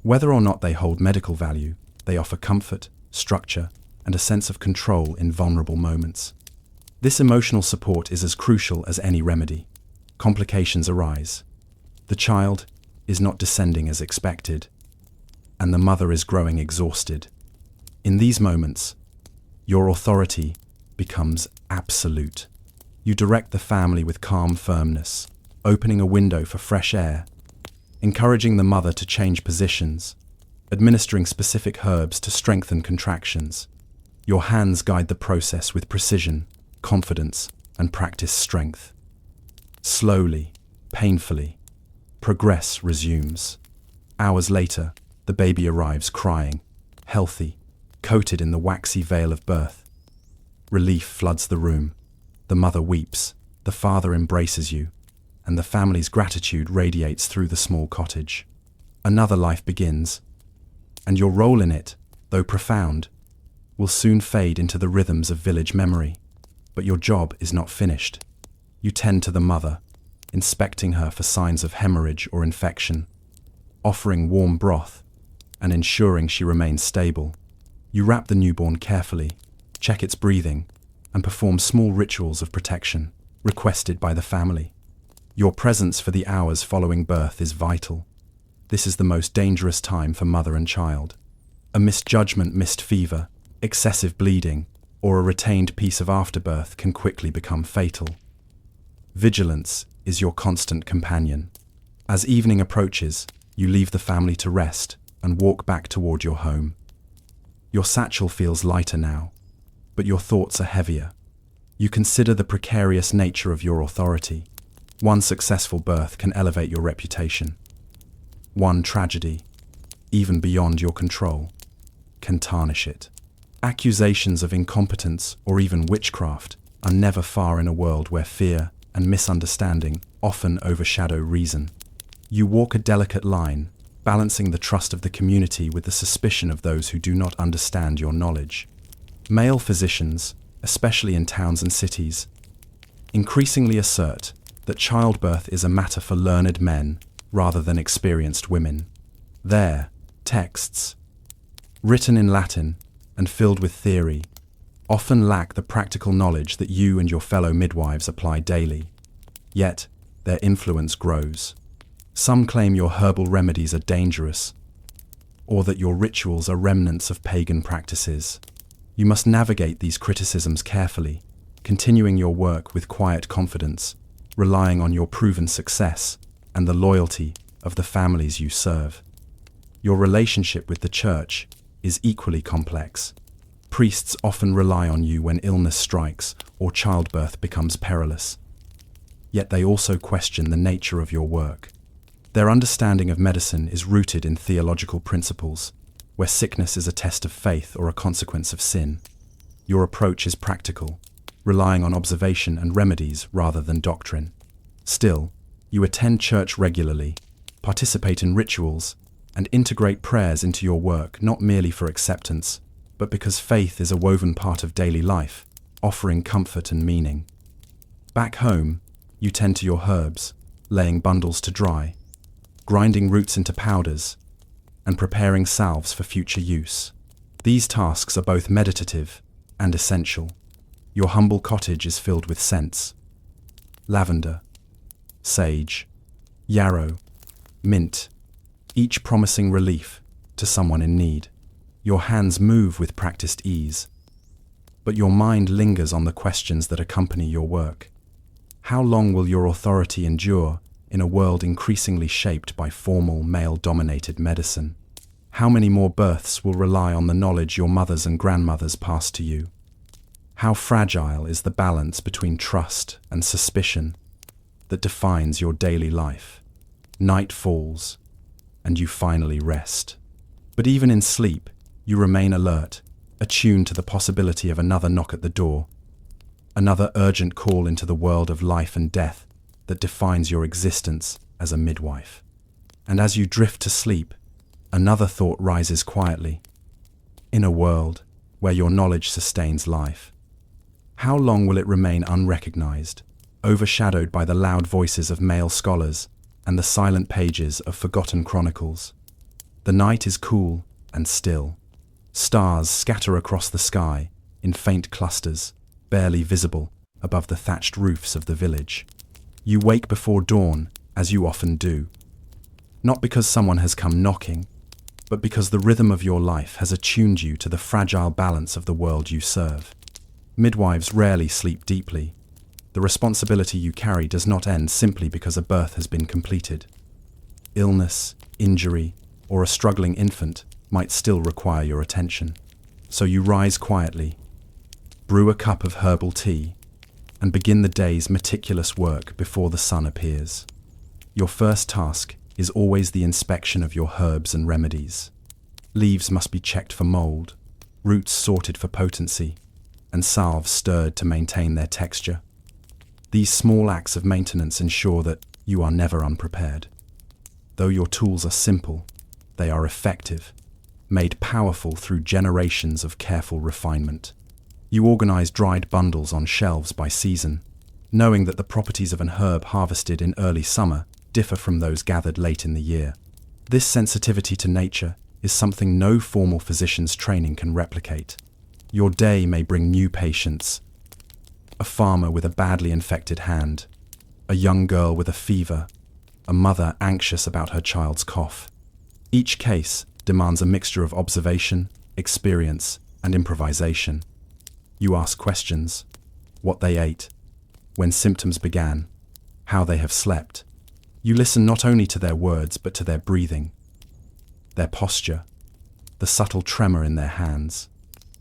Whether or not they hold medical value, they offer comfort, structure, and a sense of control in vulnerable moments. This emotional support is as crucial as any remedy. Complications arise. The child is not descending as expected, and the mother is growing exhausted. In these moments, your authority becomes absolute. You direct the family with calm firmness, opening a window for fresh air, encouraging the mother to change positions, administering specific herbs to strengthen contractions. Your hands guide the process with precision, confidence, and practiced strength. Slowly, painfully, progress resumes. Hours later, the baby arrives crying, healthy, coated in the waxy veil of birth. Relief floods the room. The mother weeps, the father embraces you, and the family's gratitude radiates through the small cottage. Another life begins, and your role in it, though profound, will soon fade into the rhythms of village memory. But your job is not finished. You tend to the mother, inspecting her for signs of hemorrhage or infection, offering warm broth, and ensuring she remains stable. You wrap the newborn carefully, check its breathing, and perform small rituals of protection requested by the family. Your presence for the hours following birth is vital. This is the most dangerous time for mother and child. A misjudgment, missed fever, excessive bleeding, or a retained piece of afterbirth can quickly become fatal. Vigilance is your constant companion. As evening approaches, you leave the family to rest and walk back toward your home. Your satchel feels lighter now, but your thoughts are heavier. You consider the precarious nature of your authority. One successful birth can elevate your reputation. One tragedy, even beyond your control, can tarnish it. Accusations of incompetence or even witchcraft are never far in a world where fear and misunderstanding often overshadow reason. You walk a delicate line, balancing the trust of the community with the suspicion of those who do not understand your knowledge. Male physicians, especially in towns and cities, increasingly assert that childbirth is a matter for learned men rather than experienced women. Their texts, written in Latin and filled with theory, often lack the practical knowledge that you and your fellow midwives apply daily. Yet, their influence grows. Some claim your herbal remedies are dangerous, or that your rituals are remnants of pagan practices. You must navigate these criticisms carefully, continuing your work with quiet confidence, relying on your proven success and the loyalty of the families you serve. Your relationship with the church is equally complex. Priests often rely on you when illness strikes or childbirth becomes perilous. Yet they also question the nature of your work. Their understanding of medicine is rooted in theological principles, where sickness is a test of faith or a consequence of sin. Your approach is practical, relying on observation and remedies rather than doctrine. Still, you attend church regularly, participate in rituals, and integrate prayers into your work not merely for acceptance, but because faith is a woven part of daily life, offering comfort and meaning. Back home, you tend to your herbs, laying bundles to dry, grinding roots into powders, and preparing salves for future use. These tasks are both meditative and essential. Your humble cottage is filled with scents: lavender, sage, yarrow, mint, each promising relief to someone in need. Your hands move with practiced ease, but your mind lingers on the questions that accompany your work. How long will your authority endure in a world increasingly shaped by formal, male-dominated medicine? How many more births will rely on the knowledge your mothers and grandmothers passed to you? How fragile is the balance between trust and suspicion that defines your daily life? Night falls, and you finally rest. But even in sleep, you remain alert, attuned to the possibility of another knock at the door, another urgent call into the world of life and death that defines your existence as a midwife. And as you drift to sleep, another thought rises quietly. In a world where your knowledge sustains life, how long will it remain unrecognized, overshadowed by the loud voices of male scholars and the silent pages of forgotten chronicles? The night is cool and still. Stars scatter across the sky in faint clusters, barely visible above the thatched roofs of the village. You wake before dawn, as you often do, not because someone has come knocking, but because the rhythm of your life has attuned you to the fragile balance of the world you serve. Midwives rarely sleep deeply. The responsibility you carry does not end simply because a birth has been completed. Illness, injury, or a struggling infant might still require your attention. So you rise quietly, brew a cup of herbal tea, and begin the day's meticulous work before the sun appears. Your first task is always the inspection of your herbs and remedies. Leaves must be checked for mold, roots sorted for potency, and salves stirred to maintain their texture. These small acts of maintenance ensure that you are never unprepared. Though your tools are simple, they are effective, made powerful through generations of careful refinement. You organize dried bundles on shelves by season, knowing that the properties of an herb harvested in early summer differ from those gathered late in the year. This sensitivity to nature is something no formal physician's training can replicate. Your day may bring new patients: a farmer with a badly infected hand, a young girl with a fever, a mother anxious about her child's cough. Each case demands a mixture of observation, experience, and improvisation. You ask questions: what they ate, when symptoms began, how they have slept. You listen not only to their words but to their breathing, their posture, the subtle tremor in their hands.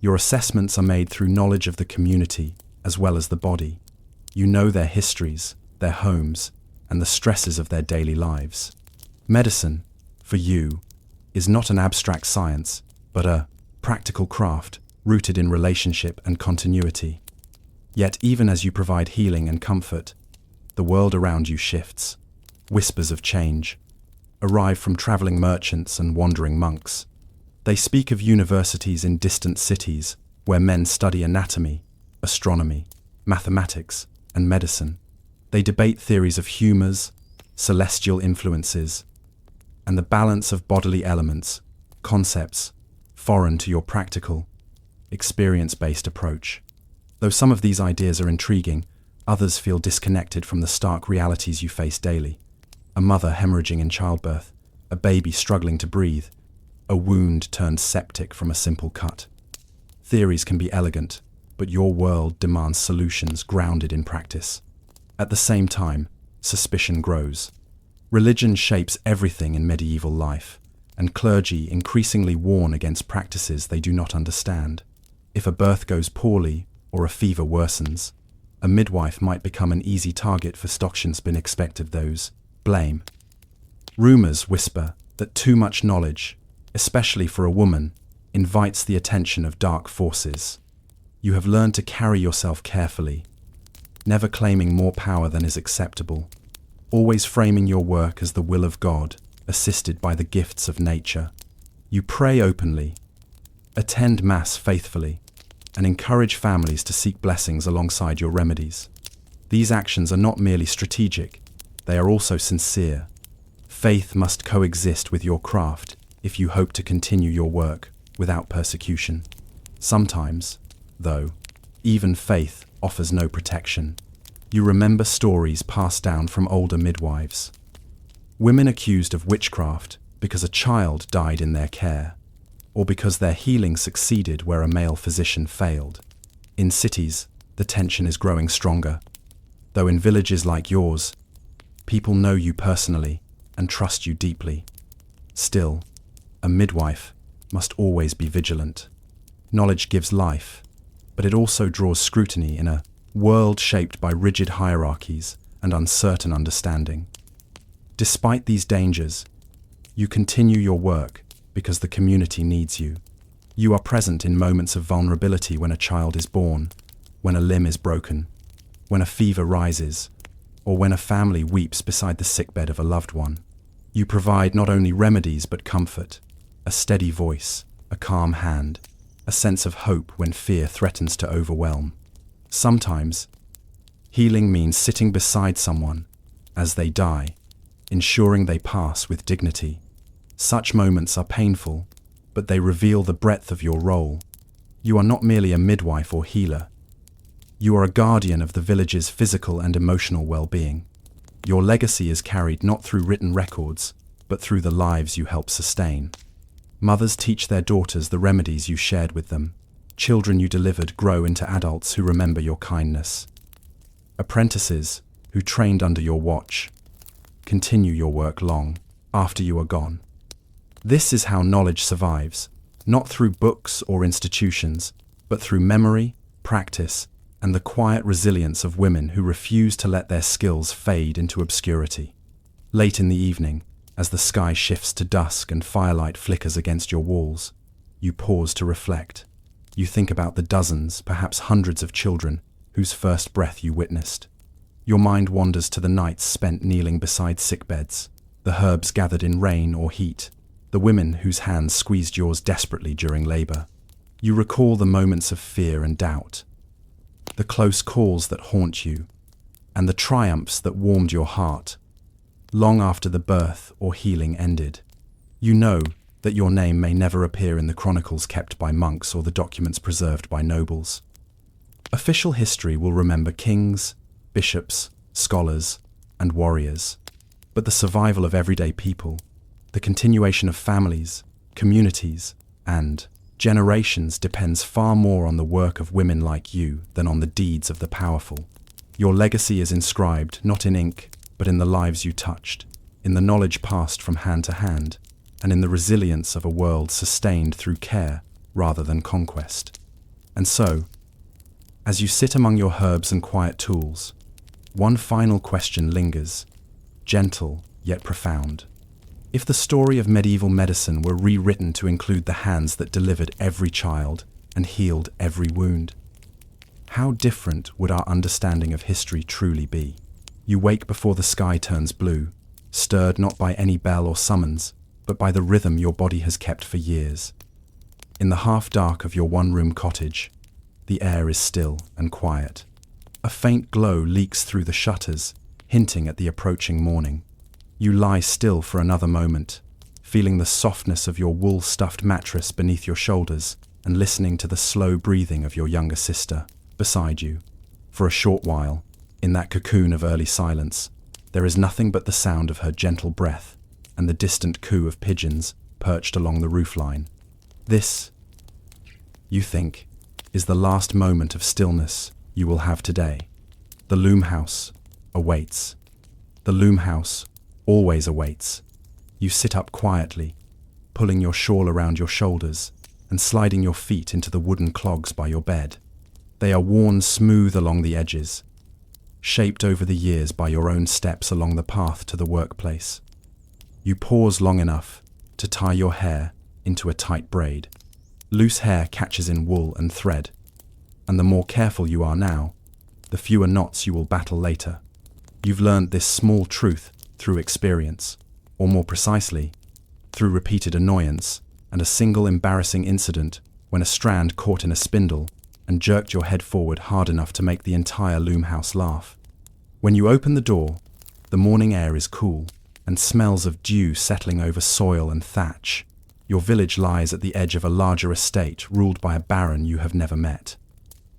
Your assessments are made through knowledge of the community as well as the body. You know their histories, their homes, and the stresses of their daily lives. Medicine, for you, is not an abstract science, but a practical craft rooted in relationship and continuity. Yet even as you provide healing and comfort, the world around you shifts. Whispers of change arrive from traveling merchants and wandering monks. They speak of universities in distant cities where men study anatomy, astronomy, mathematics, and medicine. They debate theories of humors, celestial influences, and the balance of bodily elements, concepts foreign to your practical, experience-based approach. Though some of these ideas are intriguing, others feel disconnected from the stark realities you face daily. A mother hemorrhaging in childbirth, a baby struggling to breathe, a wound turned septic from a simple cut. Theories can be elegant, but your world demands solutions grounded in practice. At the same time, suspicion grows. Religion shapes everything in medieval life, and clergy increasingly warn against practices they do not understand. If a birth goes poorly or a fever worsens, a midwife might become an easy target for Stockton's been expected those. Blame. Rumors whisper that too much knowledge, especially for a woman, invites the attention of dark forces. You have learned to carry yourself carefully, never claiming more power than is acceptable, always framing your work as the will of God assisted by the gifts of nature. You pray openly, attend Mass faithfully, and encourage families to seek blessings alongside your remedies. These actions are not merely strategic, they are also sincere. Faith must coexist with your craft if you hope to continue your work without persecution. Sometimes, though, even faith offers no protection. You remember stories passed down from older midwives. Women accused of witchcraft because a child died in their care, or because their healing succeeded where a male physician failed. In cities, the tension is growing stronger, though in villages like yours, people know you personally and trust you deeply. Still, a midwife must always be vigilant. Knowledge gives life, but it also draws scrutiny in a world shaped by rigid hierarchies and uncertain understanding. Despite these dangers, you continue your work because the community needs you. You are present in moments of vulnerability when a child is born, when a limb is broken, when a fever rises, or when a family weeps beside the sickbed of a loved one. You provide not only remedies but comfort, a steady voice, a calm hand, a sense of hope when fear threatens to overwhelm. Sometimes, healing means sitting beside someone as they die, ensuring they pass with dignity. Such moments are painful, but they reveal the breadth of your role. You are not merely a midwife or healer. You are a guardian of the village's physical and emotional well-being. Your legacy is carried not through written records, but through the lives you help sustain. Mothers teach their daughters the remedies you shared with them. Children you delivered grow into adults who remember your kindness. Apprentices, who trained under your watch, continue your work long after you are gone. This is how knowledge survives, not through books or institutions, but through memory, practice, and the quiet resilience of women who refuse to let their skills fade into obscurity. Late in the evening, as the sky shifts to dusk and firelight flickers against your walls, you pause to reflect. You think about the dozens, perhaps hundreds of children whose first breath you witnessed. Your mind wanders to the nights spent kneeling beside sickbeds, the herbs gathered in rain or heat, the women whose hands squeezed yours desperately during labor. You recall the moments of fear and doubt, the close calls that haunt you, and the triumphs that warmed your heart. Long after the birth or healing ended, you know that your name may never appear in the chronicles kept by monks or the documents preserved by nobles. Official history will remember kings, bishops, scholars, and warriors, but the survival of everyday people, the continuation of families, communities, and generations depends far more on the work of women like you than on the deeds of the powerful. Your legacy is inscribed not in ink, but in the lives you touched, in the knowledge passed from hand to hand, and in the resilience of a world sustained through care rather than conquest. And so, as you sit among your herbs and quiet tools, one final question lingers, gentle yet profound. If the story of medieval medicine were rewritten to include the hands that delivered every child and healed every wound, how different would our understanding of history truly be? You wake before the sky turns blue, stirred not by any bell or summons, but by the rhythm your body has kept for years. In the half-dark of your one-room cottage, the air is still and quiet. A faint glow leaks through the shutters, hinting at the approaching morning. You lie still for another moment, feeling the softness of your wool-stuffed mattress beneath your shoulders and listening to the slow breathing of your younger sister beside you. For a short while, in that cocoon of early silence, there is nothing but the sound of her gentle breath and the distant coo of pigeons perched along the roofline. This, you think, is the last moment of stillness you will have today. The loom house awaits. The loom house always awaits. You sit up quietly, pulling your shawl around your shoulders and sliding your feet into the wooden clogs by your bed. They are worn smooth along the edges, shaped over the years by your own steps along the path to the workplace. You pause long enough to tie your hair into a tight braid. Loose hair catches in wool and thread, and the more careful you are now, the fewer knots you will battle later. You've learned this small truth through experience. or more precisely, through repeated annoyance and a single embarrassing incident when a strand caught in a spindle and jerked your head forward hard enough to make the entire loom house laugh. When you open the door, the morning air is cool, and smells of dew settling over soil and thatch. Your village lies at the edge of a larger estate ruled by a baron you have never met.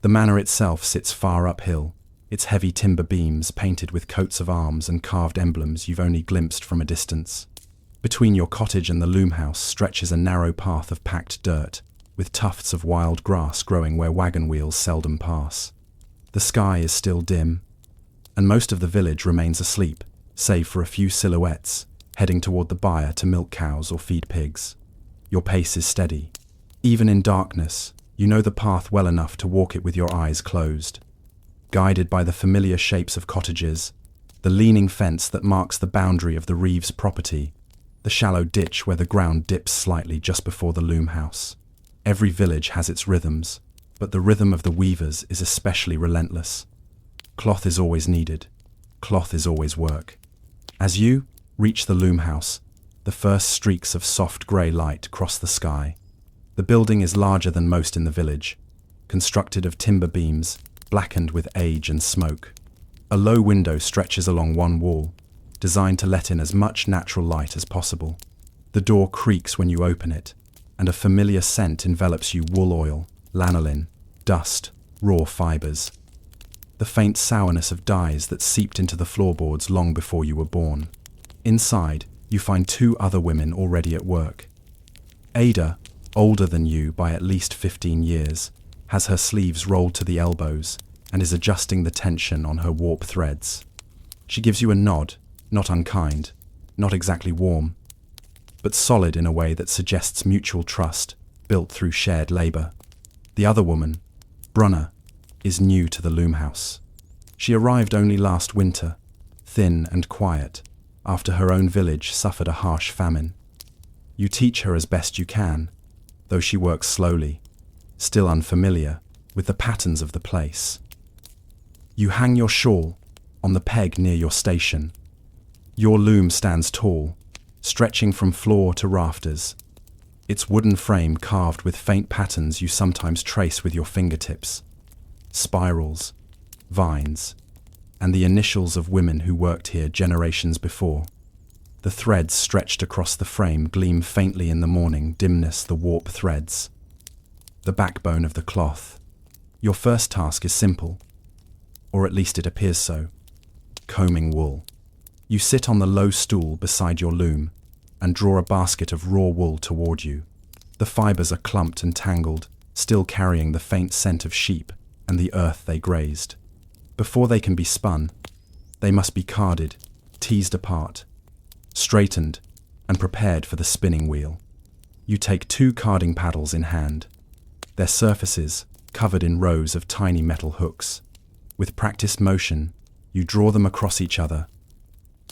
The manor itself sits far uphill, its heavy timber beams painted with coats of arms and carved emblems you've only glimpsed from a distance. Between your cottage and the loom house stretches a narrow path of packed dirt, with tufts of wild grass growing where wagon wheels seldom pass. The sky is still dim, and most of the village remains asleep, save for a few silhouettes heading toward the byre to milk cows or feed pigs. Your pace is steady. Even in darkness, you know the path well enough to walk it with your eyes closed. Guided by the familiar shapes of cottages, the leaning fence that marks the boundary of the Reeves property, the shallow ditch where the ground dips slightly just before the loom house. Every village has its rhythms, but the rhythm of the weavers is especially relentless. Cloth is always needed. Cloth is always work. As you reach the loom house, the first streaks of soft grey light cross the sky. The building is larger than most in the village, constructed of timber beams, blackened with age and smoke. A low window stretches along one wall, designed to let in as much natural light as possible. The door creaks when you open it, and a familiar scent envelops you: wool oil, lanolin, dust, raw fibres. The faint sourness of dyes that seeped into the floorboards long before you were born. Inside, you find two other women already at work. Ada, older than you by at least 15 years, has her sleeves rolled to the elbows and is adjusting the tension on her warp threads. She gives you a nod, not unkind, not exactly warm, but solid in a way that suggests mutual trust, built through shared labour. The other woman, Brunner, is new to the loom house. She arrived only last winter, thin and quiet, after her own village suffered a harsh famine. You teach her as best you can, though she works slowly, still unfamiliar with the patterns of the place. You hang your shawl on the peg near your station. Your loom stands tall, stretching from floor to rafters, its wooden frame carved with faint patterns you sometimes trace with your fingertips. Spirals, vines, and the initials of women who worked here generations before. The threads stretched across the frame gleam faintly in the morning dimness, the warp threads. The backbone of the cloth. Your first task is simple, or at least it appears so: combing wool. You sit on the low stool beside your loom and draw a basket of raw wool toward you. The fibres are clumped and tangled, still carrying the faint scent of sheep and the earth they grazed. Before they can be spun, they must be carded, teased apart, straightened, and prepared for the spinning wheel. You take 2 carding paddles in hand, their surfaces covered in rows of tiny metal hooks. With practiced motion, you draw them across each other,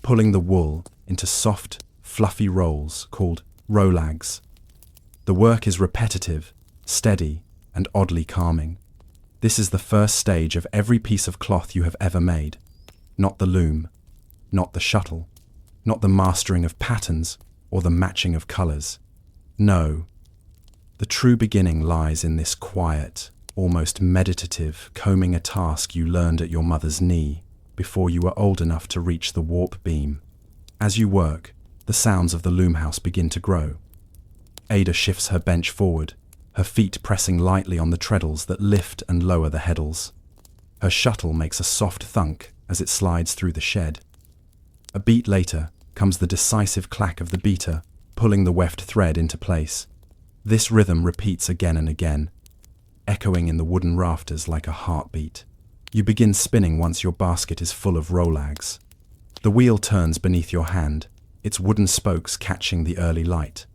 pulling the wool into soft, fluffy rolls called rolags. The work is repetitive, steady, and oddly calming. This is the first stage of every piece of cloth you have ever made. Not the loom, not the shuttle, not the mastering of patterns or the matching of colours. No, the true beginning lies in this quiet, almost meditative combing, a task you learned at your mother's knee before you were old enough to reach the warp beam. As you work, the sounds of the loom house begin to grow. Ada shifts her bench forward, her feet pressing lightly on the treadles that lift and lower the heddles. Her shuttle makes a soft thunk as it slides through the shed. A beat later comes the decisive clack of the beater, pulling the weft thread into place. This rhythm repeats again and again, echoing in the wooden rafters like a heartbeat. You begin spinning once your basket is full of rolags. The wheel turns beneath your hand, its wooden spokes catching the early light.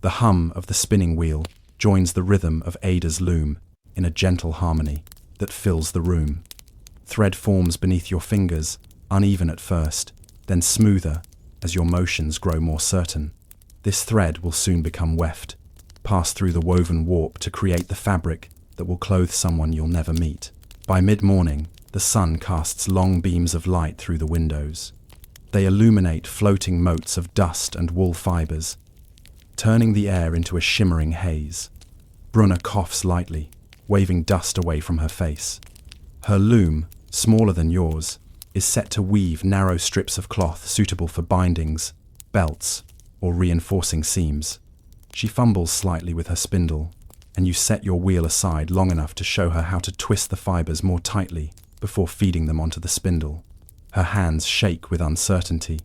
The hum of the spinning wheel joins the rhythm of Ada's loom in a gentle harmony that fills the room. Thread forms beneath your fingers, uneven at first, then smoother as your motions grow more certain. This thread will soon become weft, pass through the woven warp to create the fabric that will clothe someone you'll never meet. By mid-morning, the sun casts long beams of light through the windows. They illuminate floating motes of dust and wool fibers, turning the air into a shimmering haze. Bruna coughs lightly, waving dust away from her face. Her loom, smaller than yours, is set to weave narrow strips of cloth suitable for bindings, belts, or reinforcing seams. She fumbles slightly with her spindle, and you set your wheel aside long enough to show her how to twist the fibers more tightly before feeding them onto the spindle. Her hands shake with uncertainty,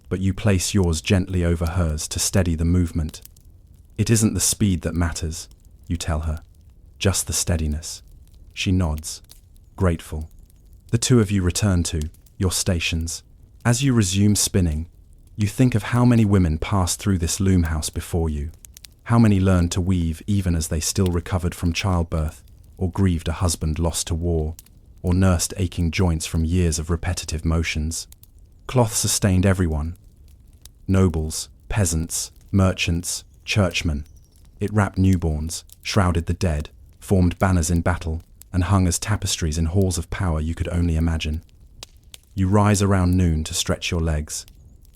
but you place yours gently over hers to steady the movement. It isn't the speed that matters, you tell her, just the steadiness. She nods, grateful. The two of you return to your stations. As you resume spinning, you think of how many women passed through this loom house before you, how many learned to weave even as they still recovered from childbirth, or grieved a husband lost to war, or nursed aching joints from years of repetitive motions. Cloth sustained everyone. Nobles, peasants, merchants, churchmen. It wrapped newborns, shrouded the dead, formed banners in battle, and hung as tapestries in halls of power you could only imagine. You rise around noon to stretch your legs.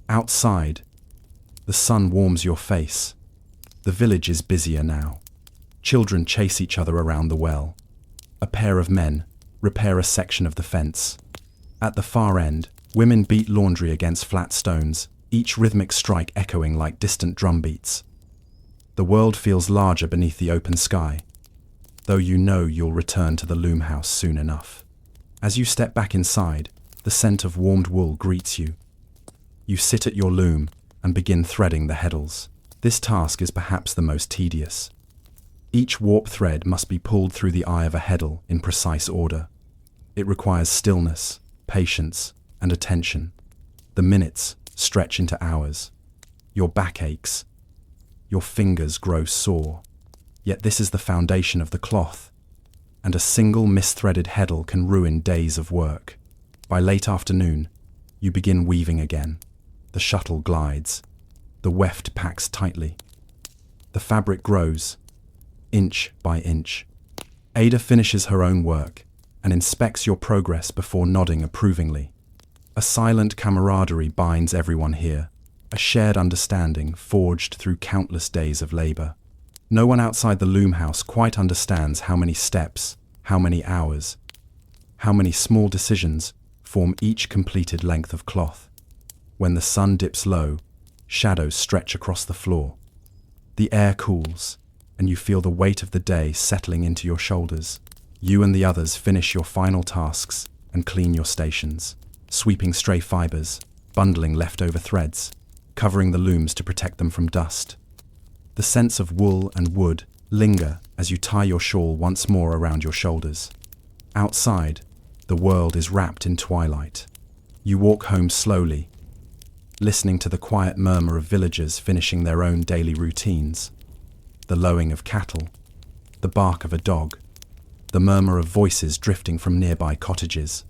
Outside, the sun warms your face. The village is busier now. Children chase each other around the well. A pair of men repair a section of the fence. At the far end, women beat laundry against flat stones, each rhythmic strike echoing like distant drum beats. The world feels larger beneath the open sky, though you know you'll return to the loom house soon enough. As you step back inside, the scent of warmed wool greets you. You sit at your loom and begin threading the heddles. This task is perhaps the most tedious. Each warp thread must be pulled through the eye of a heddle in precise order. It requires stillness, patience, and attention. The minutes stretch into hours. Your back aches. Your fingers grow sore. Yet this is the foundation of the cloth, and a single misthreaded heddle can ruin days of work. By late afternoon, you begin weaving again. The shuttle glides. The weft packs tightly. The fabric grows, inch by inch. Ada finishes her own work and inspects your progress before nodding approvingly. A silent camaraderie binds everyone here, a shared understanding forged through countless days of labor. No one outside the loom house quite understands how many steps, how many hours, how many small decisions form each completed length of cloth. When the sun dips low, shadows stretch across the floor. The air cools, and you feel the weight of the day settling into your shoulders. You and the others finish your final tasks and clean your stations, sweeping stray fibers, bundling leftover threads, covering the looms to protect them from dust. The scents of wool and wood linger as you tie your shawl once more around your shoulders. Outside, the world is wrapped in twilight. You walk home slowly, listening to the quiet murmur of villagers finishing their own daily routines. The lowing of cattle, the bark of a dog, the murmur of voices drifting from nearby cottages.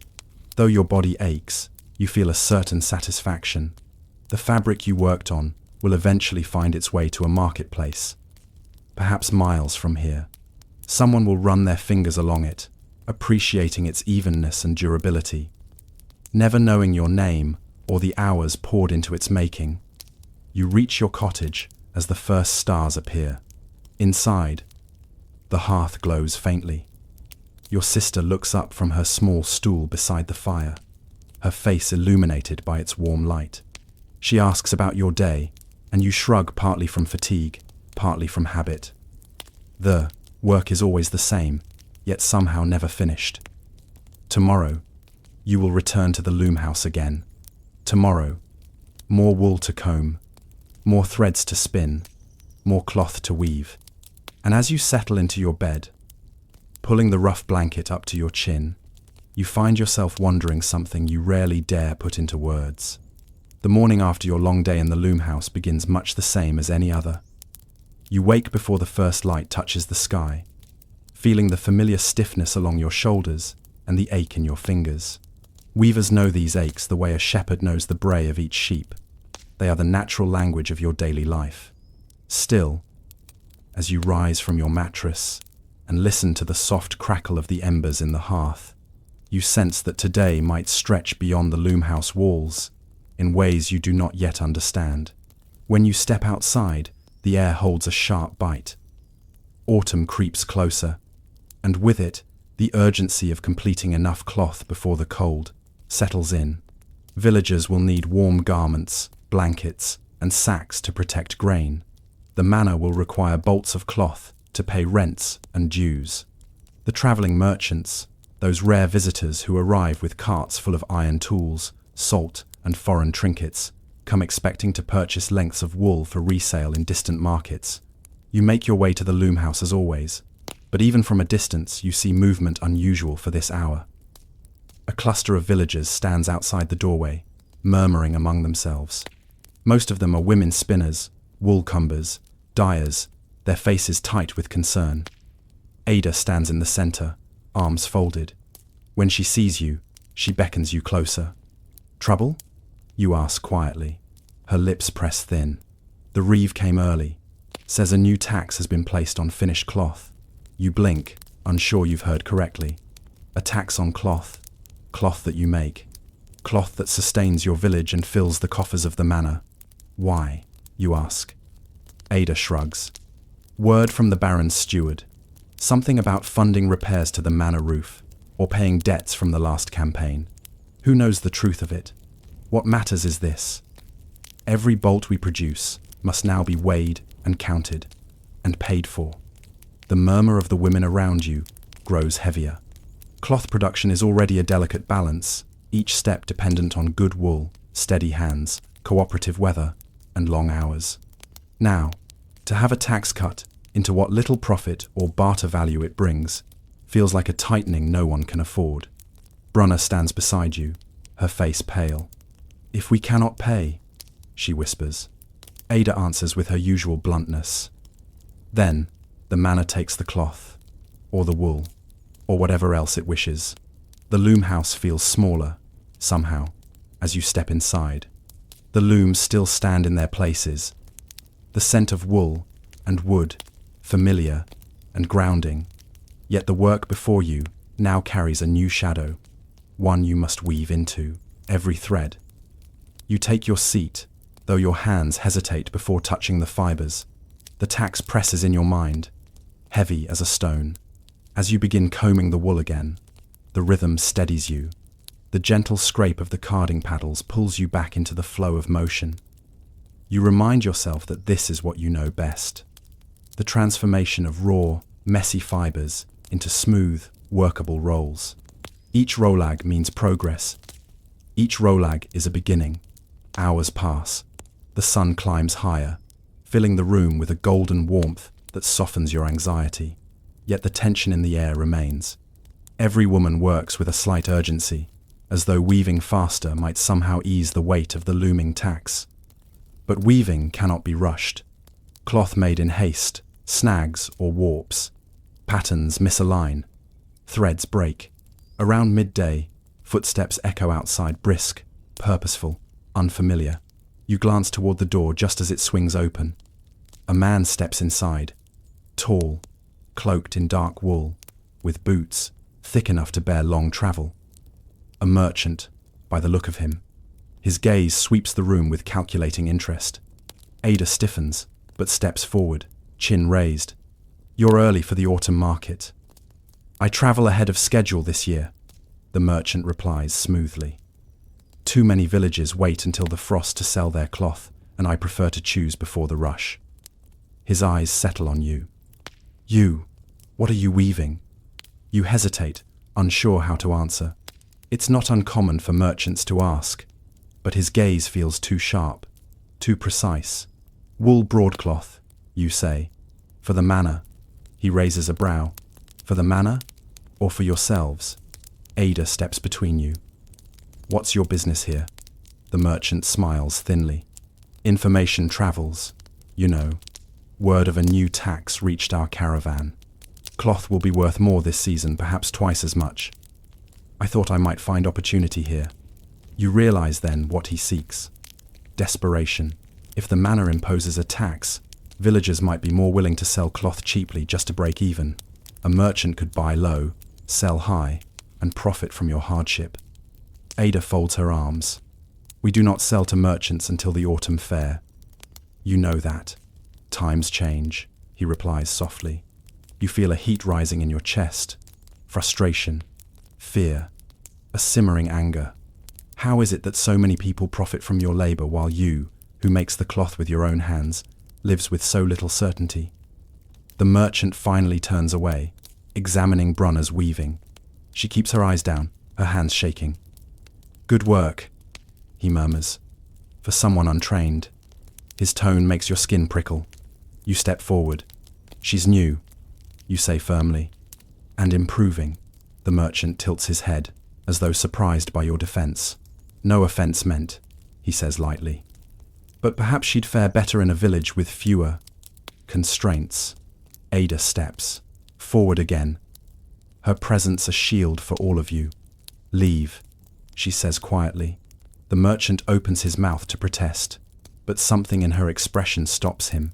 Though your body aches, you feel a certain satisfaction. The fabric you worked on will eventually find its way to a marketplace, perhaps miles from here. Someone will run their fingers along it, appreciating its evenness and durability. Never knowing your name or the hours poured into its making, you reach your cottage as the first stars appear. Inside, the hearth glows faintly. Your sister looks up from her small stool beside the fire, her face illuminated by its warm light. She asks about your day, and you shrug, partly from fatigue, partly from habit. The work is always the same, yet somehow never finished. Tomorrow, you will return to the loom house again. Tomorrow, more wool to comb, more threads to spin, more cloth to weave. And as you settle into your bed, pulling the rough blanket up to your chin, you find yourself wondering something you rarely dare put into words. The morning after your long day in the loom house begins much the same as any other. You wake before the first light touches the sky, feeling the familiar stiffness along your shoulders and the ache in your fingers. Weavers know these aches the way a shepherd knows the bray of each sheep. They are the natural language of your daily life. Still, as you rise from your mattress and listen to the soft crackle of the embers in the hearth, you sense that today might stretch beyond the loom house walls in ways you do not yet understand. When you step outside, the air holds a sharp bite. Autumn creeps closer, and with it, the urgency of completing enough cloth before the cold settles in. Villagers will need warm garments, blankets, and sacks to protect grain. The manor will require bolts of cloth to pay rents and dues. The travelling merchants, those rare visitors who arrive with carts full of iron tools, salt, and foreign trinkets, come expecting to purchase lengths of wool for resale in distant markets. You make your way to the loom house as always, but even from a distance you see movement unusual for this hour. A cluster of villagers stands outside the doorway, murmuring among themselves. Most of them are women spinners, wool combers, dyers, their faces tight with concern. Ada stands in the center, arms folded. When she sees you, she beckons you closer. "Trouble?" you ask quietly. Her lips press thin. "The reeve came early. Says a new tax has been placed on finished cloth." You blink, unsure you've heard correctly. A tax on cloth. Cloth that you make. Cloth that sustains your village and fills the coffers of the manor. "Why?" you ask. Ada shrugs. Word from the Baron's steward. Something about funding repairs to the manor roof, or paying debts from the last campaign. Who knows the truth of it? What matters is this. Every bolt we produce must now be weighed and counted, and paid for. The murmur of the women around you grows heavier. Cloth production is already a delicate balance, each step dependent on good wool, steady hands, cooperative weather, and long hours. Now, to have a tax cut into what little profit or barter value it brings feels like a tightening no one can afford. Brunner stands beside you, her face pale. "If we cannot pay," she whispers. Ada answers with her usual bluntness. Then, the manor takes the cloth, or the wool, or whatever else it wishes. The loom house feels smaller, somehow, as you step inside. The looms still stand in their places. The scent of wool and wood, familiar and grounding, yet the work before you now carries a new shadow, one you must weave into, every thread. You take your seat, though your hands hesitate before touching the fibers. The tax presses in your mind, heavy as a stone. As you begin combing the wool again, the rhythm steadies you. The gentle scrape of the carding paddles pulls you back into the flow of motion. You remind yourself that this is what you know best. The transformation of raw, messy fibers into smooth, workable rolls. Each rollag means progress. Each rollag is a beginning. Hours pass. The sun climbs higher, filling the room with a golden warmth that softens your anxiety. Yet the tension in the air remains. Every woman works with a slight urgency, as though weaving faster might somehow ease the weight of the looming tax. But weaving cannot be rushed. Cloth made in haste snags or warps. Patterns misalign. Threads break. Around midday, footsteps echo outside, brisk, purposeful, unfamiliar. You glance toward the door just as it swings open. A man steps inside, tall, cloaked in dark wool, with boots thick enough to bear long travel. A merchant, by the look of him. His gaze sweeps the room with calculating interest. Ada stiffens, but steps forward, chin raised. "You're early for the autumn market." "I travel ahead of schedule this year," the merchant replies smoothly. "Too many villages wait until the frost to sell their cloth, and I prefer to choose before the rush." His eyes settle on you. "You, what are you weaving?" You hesitate, unsure how to answer. It's not uncommon for merchants to ask, but his gaze feels too sharp, too precise. "Wool broadcloth," you say. "For the manor." He raises a brow. "For the manor, or for yourselves?" Ada steps between you. "What's your business here?" The merchant smiles thinly. "Information travels, you know. Word of a new tax reached our caravan. Cloth will be worth more this season, perhaps twice as much. I thought I might find opportunity here." You realize then what he seeks. Desperation. If the manor imposes a tax, villagers might be more willing to sell cloth cheaply just to break even. A merchant could buy low, sell high, and profit from your hardship. Ada folds her arms. We do not sell to merchants until the autumn fair. You know that. Times change, he replies softly. You feel a heat rising in your chest. Frustration, fear, a simmering anger. How is it that so many people profit from your labor while you, who makes the cloth with your own hands, lives with so little certainty? The merchant finally turns away, examining Brunner's weaving. She keeps her eyes down, her hands shaking. Good work, he murmurs, for someone untrained. His tone makes your skin prickle. You step forward. She's new, you say firmly. And improving. The merchant tilts his head, as though surprised by your defense. No offense meant, he says lightly. But perhaps she'd fare better in a village with fewer constraints. Ada steps forward again, her presence a shield for all of you. Leave, she says quietly. The merchant opens his mouth to protest, but something in her expression stops him.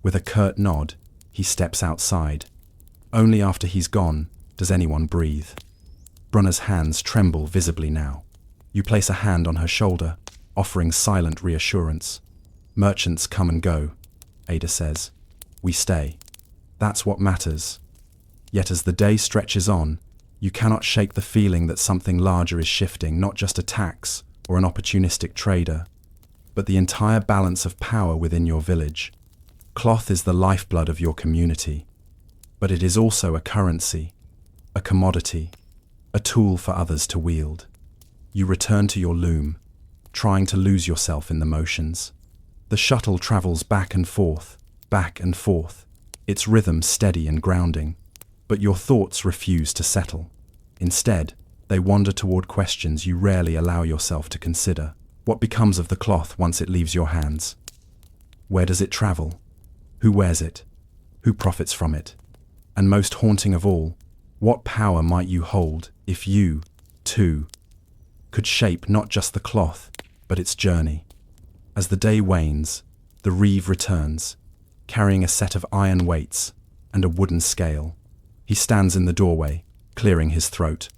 With a curt nod, he steps outside. Only after he's gone does anyone breathe. Brunner's hands tremble visibly now. You place a hand on her shoulder, offering silent reassurance. Merchants come and go, Ada says. We stay. That's what matters. Yet as the day stretches on, you cannot shake the feeling that something larger is shifting, not just a tax or an opportunistic trader, but the entire balance of power within your village. Cloth is the lifeblood of your community, but it is also a currency, a commodity, a tool for others to wield. You return to your loom, trying to lose yourself in the motions. The shuttle travels back and forth, its rhythm steady and grounding, but your thoughts refuse to settle. Instead, they wander toward questions you rarely allow yourself to consider. What becomes of the cloth once it leaves your hands? Where does it travel? Who wears it? Who profits from it? And most haunting of all, what power might you hold if you, too, could shape not just the cloth, but its journey? As the day wanes, the reeve returns, carrying a set of iron weights and a wooden scale. He stands in the doorway, clearing his throat.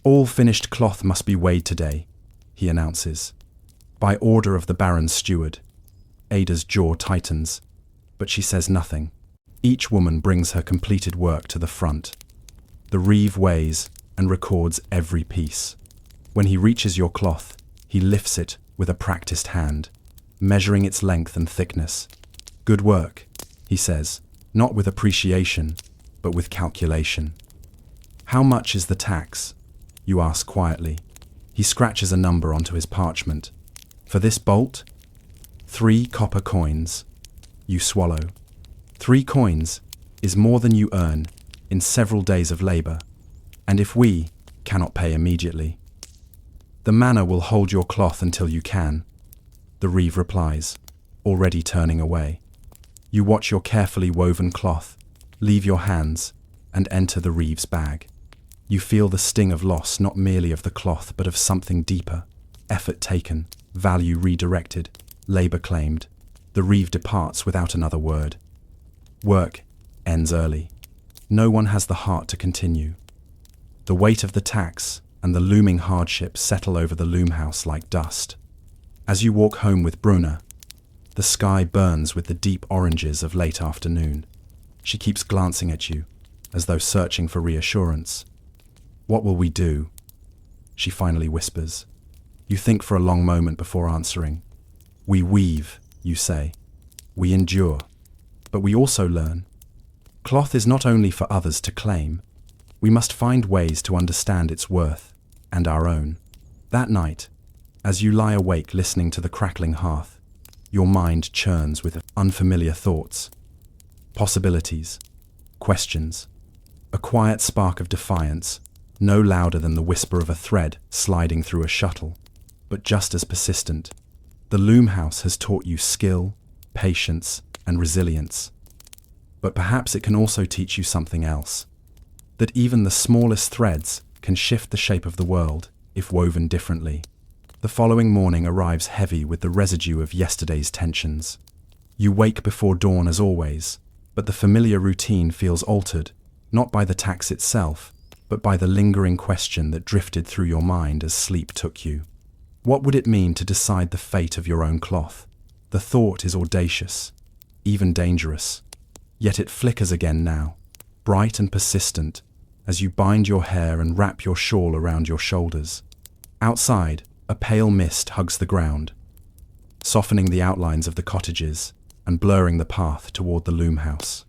All finished cloth must be weighed today, he announces. By order of the Baron's steward. Ada's jaw tightens, but she says nothing. Each woman brings her completed work to the front. The reeve weighs and records every piece. When he reaches your cloth, he lifts it with a practiced hand, measuring its length and thickness. Good work, he says, not with appreciation, but with calculation. How much is the tax? You ask quietly. He scratches a number onto his parchment. For this bolt? 3 copper coins. You swallow. 3 coins is more than you earn in several days of labor, and if we cannot pay immediately, the manor will hold your cloth until you can, the reeve replies, already turning away. You watch your carefully woven cloth leave your hands and enter the reeve's bag. You feel the sting of loss, not merely of the cloth, but of something deeper. Effort taken, value redirected, labor claimed. The reeve departs without another word. Work ends early. No one has the heart to continue. The weight of the tax and the looming hardship settle over the loom house like dust. As you walk home with Brunner, the sky burns with the deep oranges of late afternoon. She keeps glancing at you, as though searching for reassurance. What will we do? She finally whispers. You think for a long moment before answering. We weave, you say. We endure. But we also learn. Cloth is not only for others to claim. We must find ways to understand its worth and our own. That night, as you lie awake listening to the crackling hearth, your mind churns with unfamiliar thoughts, possibilities, questions. A quiet spark of defiance, no louder than the whisper of a thread sliding through a shuttle, but just as persistent. The loom house has taught you skill, patience, and resilience. But perhaps it can also teach you something else. That even the smallest threads can shift the shape of the world if woven differently. The following morning arrives heavy with the residue of yesterday's tensions. You wake before dawn as always, but the familiar routine feels altered, not by the tax itself, but by the lingering question that drifted through your mind as sleep took you. What would it mean to decide the fate of your own cloth? The thought is audacious, even dangerous. Yet it flickers again now, bright and persistent, as you bind your hair and wrap your shawl around your shoulders. Outside, a pale mist hugs the ground, softening the outlines of the cottages and blurring the path toward the loom house.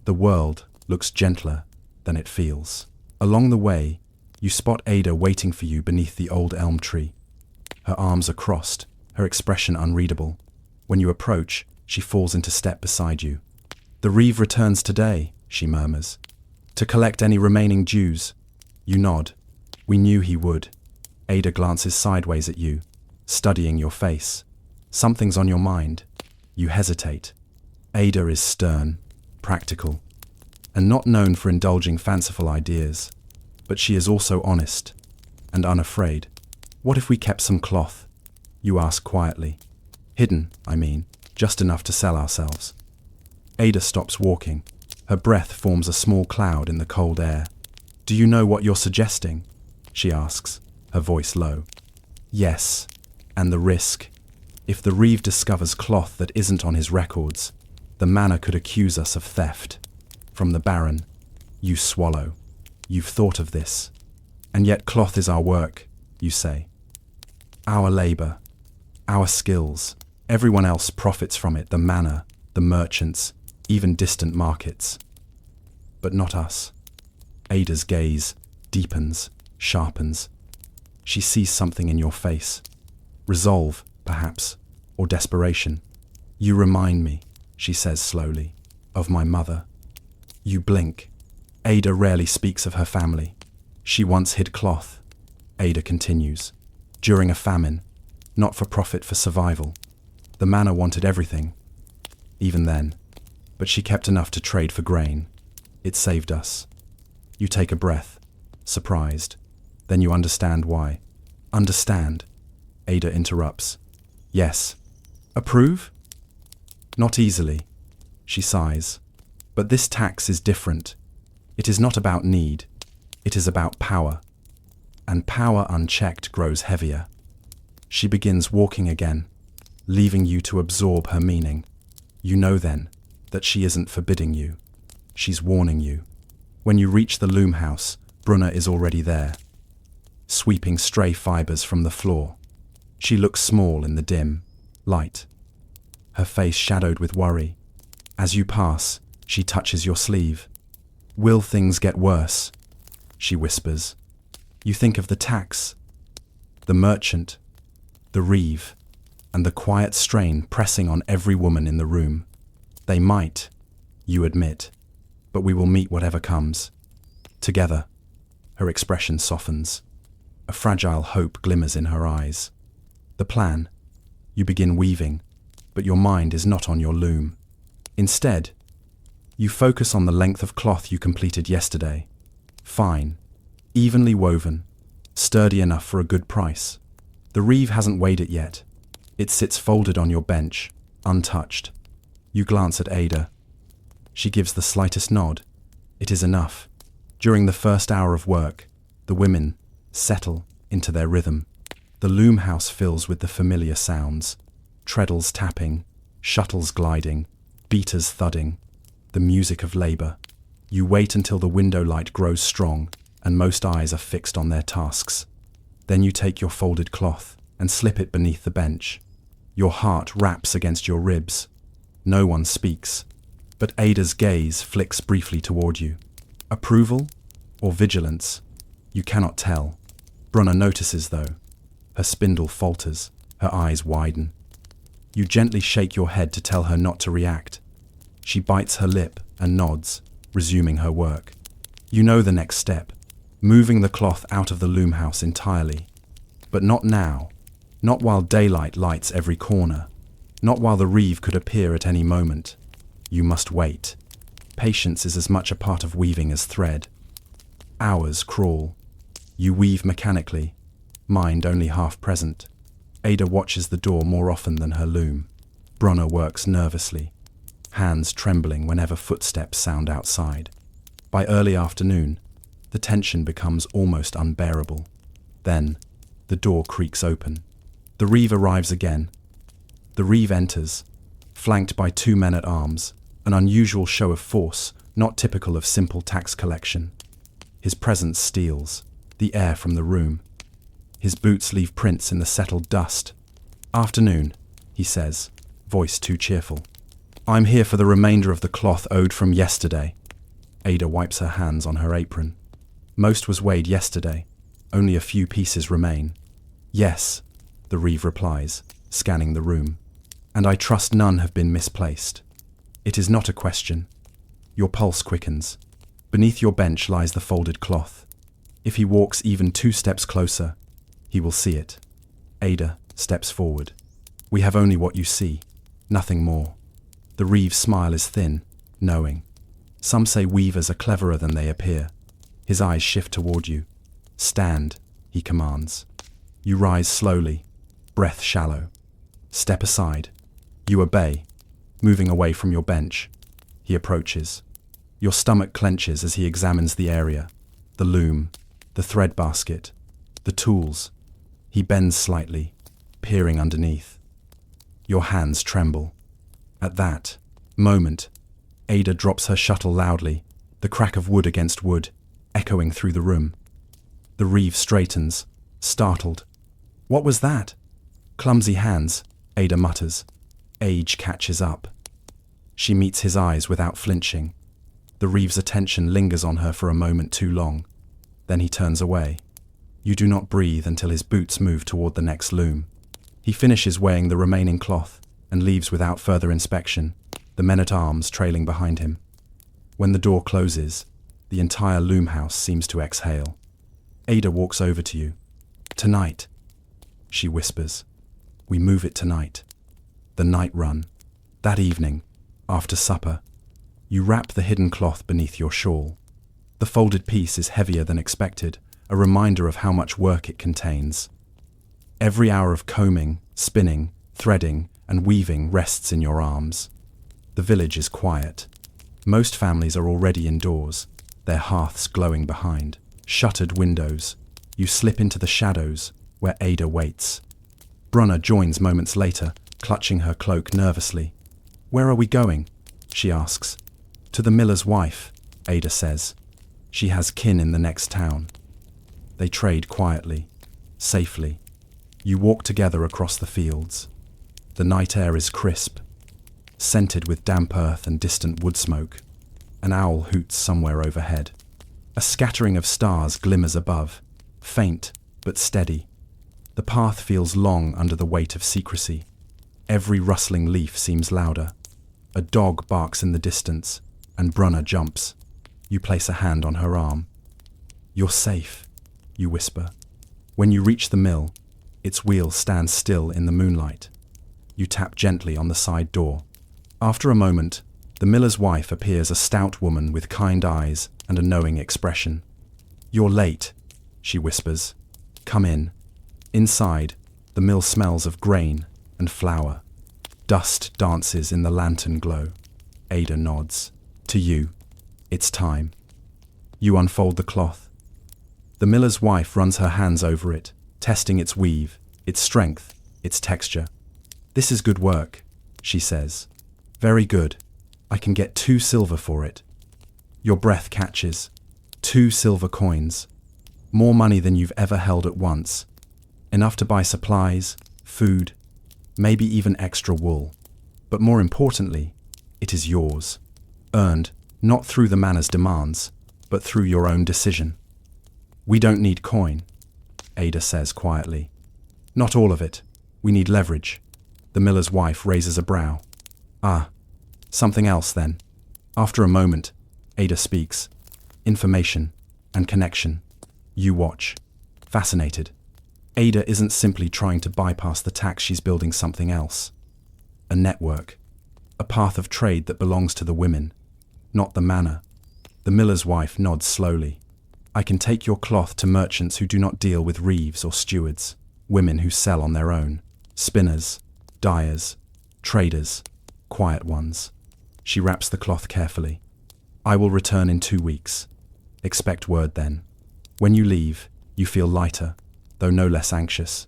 The world looks gentler than it feels. Along the way, you spot Ada waiting for you beneath the old elm tree. Her arms are crossed, her expression unreadable. When you approach, she falls into step beside you. "The Reeve returns today," she murmurs, "to collect any remaining dues." You nod. "We knew he would." Ada glances sideways at you, studying your face. Something's on your mind. You hesitate. Ada is stern, practical, and not known for indulging fanciful ideas. But she is also honest and unafraid. "What if we kept some cloth?" you ask quietly. "Hidden, I mean, just enough to sell ourselves." Ada stops walking. Her breath forms a small cloud in the cold air. "Do you know what you're suggesting?" she asks, her voice low. "Yes, and the risk. If the Reeve discovers cloth that isn't on his records, the manor could accuse us of theft. From the Baron." You swallow. "You've thought of this. And yet cloth is our work," you say. "Our labour, our skills. Everyone else profits from it, the manor, the merchants, even distant markets. But not us." Ada's gaze deepens, sharpens. She sees something in your face. Resolve, perhaps, or desperation. "You remind me," she says slowly, "of my mother." You blink. Ada rarely speaks of her family. "She once hid cloth," Ada continues, "during a famine, not for profit, for survival. The manor wanted everything, even then, but she kept enough to trade for grain. It saved us." You take a breath, surprised. Then you understand why. "Understand?" Ada interrupts. "Yes. Approve?" "Not easily," she sighs. "But this tax is different. It is not about need. It is about power. And power unchecked grows heavier." She begins walking again, leaving you to absorb her meaning. You know then that she isn't forbidding you. She's warning you. When you reach the loom house, Brunner is already there, sweeping stray fibers from the floor. She looks small in the dim light, her face shadowed with worry. As you pass, she touches your sleeve. "Will things get worse?" she whispers. You think of the tax, the merchant, the Reeve, and the quiet strain pressing on every woman in the room. "They might," you admit, "but we will meet whatever comes. Together." Her expression softens. A fragile hope glimmers in her eyes. "The plan?" You begin weaving, but your mind is not on your loom. Instead, you focus on the length of cloth you completed yesterday. Fine, evenly woven, sturdy enough for a good price. The Reeve hasn't weighed it yet. It sits folded on your bench, untouched. You glance at Ada. She gives the slightest nod. It is enough. During the first hour of work, the women settle into their rhythm. The loom house fills with the familiar sounds. Treadles tapping, shuttles gliding, beaters thudding. The music of labour. You wait until the window light grows strong and most eyes are fixed on their tasks. Then you take your folded cloth and slip it beneath the bench. Your heart raps against your ribs. No one speaks, but Ada's gaze flicks briefly toward you. Approval or vigilance? You cannot tell. Brunner notices though. Her spindle falters, her eyes widen. You gently shake your head to tell her not to react. She bites her lip and nods, resuming her work. You know the next step, moving the cloth out of the loom house entirely. But not now, not while daylight lights every corner, not while the Reeve could appear at any moment. You must wait. Patience is as much a part of weaving as thread. Hours crawl. You weave mechanically, mind only half present. Ada watches the door more often than her loom. Brunner works nervously, hands trembling whenever footsteps sound outside. By early afternoon, the tension becomes almost unbearable. Then, the door creaks open. The reeve arrives again. The reeve enters, flanked by 2 men-at-arms, an unusual show of force, not typical of simple tax collection. His presence steals the air from the room. His boots leave prints in the settled dust. "Afternoon," he says, voice too cheerful. "I'm here for the remainder of the cloth owed from yesterday." Ada wipes her hands on her apron. "Most was weighed yesterday. Only a few pieces remain." "Yes," the reeve replies, scanning the room. "And I trust none have been misplaced." "It is not a question." Your pulse quickens. Beneath your bench lies the folded cloth. If he walks even 2 steps closer, he will see it. Ada steps forward. "We have only what you see, nothing more." The reeve's smile is thin, knowing. Some say weavers are cleverer than they appear. His eyes shift toward you. "Stand," he commands. You rise slowly, breath shallow. "Step aside." You obey, moving away from your bench. He approaches. Your stomach clenches as he examines the area, the loom, the thread basket, the tools. He bends slightly, peering underneath. Your hands tremble. At that moment, Ada drops her shuttle loudly, the crack of wood against wood, echoing through the room. The reeve straightens, startled. "What was that?" "Clumsy hands," Ada mutters. Age catches up. She meets his eyes without flinching. The reeve's attention lingers on her for a moment too long. Then he turns away. You do not breathe until his boots move toward the next loom. He finishes weighing the remaining cloth and leaves without further inspection, the men-at-arms trailing behind him. When the door closes, the entire loom house seems to exhale. Ada walks over to you. "Tonight," she whispers. "We move it tonight. The night run. That evening, after supper, you wrap the hidden cloth beneath your shawl. The folded piece is heavier than expected, a reminder of how much work it contains. Every hour of combing, spinning, threading, and weaving rests in your arms. The village is quiet. Most families are already indoors, their hearths glowing behind. Shuttered windows. You slip into the shadows, where Ada waits. Brunner joins moments later, clutching her cloak nervously. "Where are we going?" she asks. "To the miller's wife," Ada says. "She has kin in the next town." They trade quietly, safely. You walk together across the fields. The night air is crisp, scented with damp earth and distant wood smoke. An owl hoots somewhere overhead. A scattering of stars glimmers above, faint but steady. The path feels long under the weight of secrecy. Every rustling leaf seems louder. A dog barks in the distance, and Brunner jumps. You place a hand on her arm. "You're safe," you whisper. When you reach the mill, its wheels stand still in the moonlight. You tap gently on the side door. After a moment, the miller's wife appears, a stout woman with kind eyes and a knowing expression. "You're late," she whispers. "Come in." Inside, the mill smells of grain and flour. Dust dances in the lantern glow. Ada nods. To you, it's time. You unfold the cloth. The miller's wife runs her hands over it, testing its weave, its strength, its texture. "This is good work," she says. "Very good. I can get 2 silver for it." Your breath catches. 2 silver coins. More money than you've ever held at once. Enough to buy supplies, food, maybe even extra wool. But more importantly, it is yours. Earned, not through the manor's demands, but through your own decision. "We don't need coin," Ada says quietly. "Not all of it. We need leverage." The miller's wife raises a brow. "Ah, something else then." After a moment, Ada speaks. "Information and connection." You watch, fascinated. Ada isn't simply trying to bypass the tax, she's building something else. A network. A path of trade that belongs to the women, not the manor. The miller's wife nods slowly. "I can take your cloth to merchants who do not deal with reeves or stewards, women who sell on their own, spinners, dyers, traders, quiet ones." She wraps the cloth carefully. "I will return in 2 weeks. Expect word then." When you leave, you feel lighter, though no less anxious.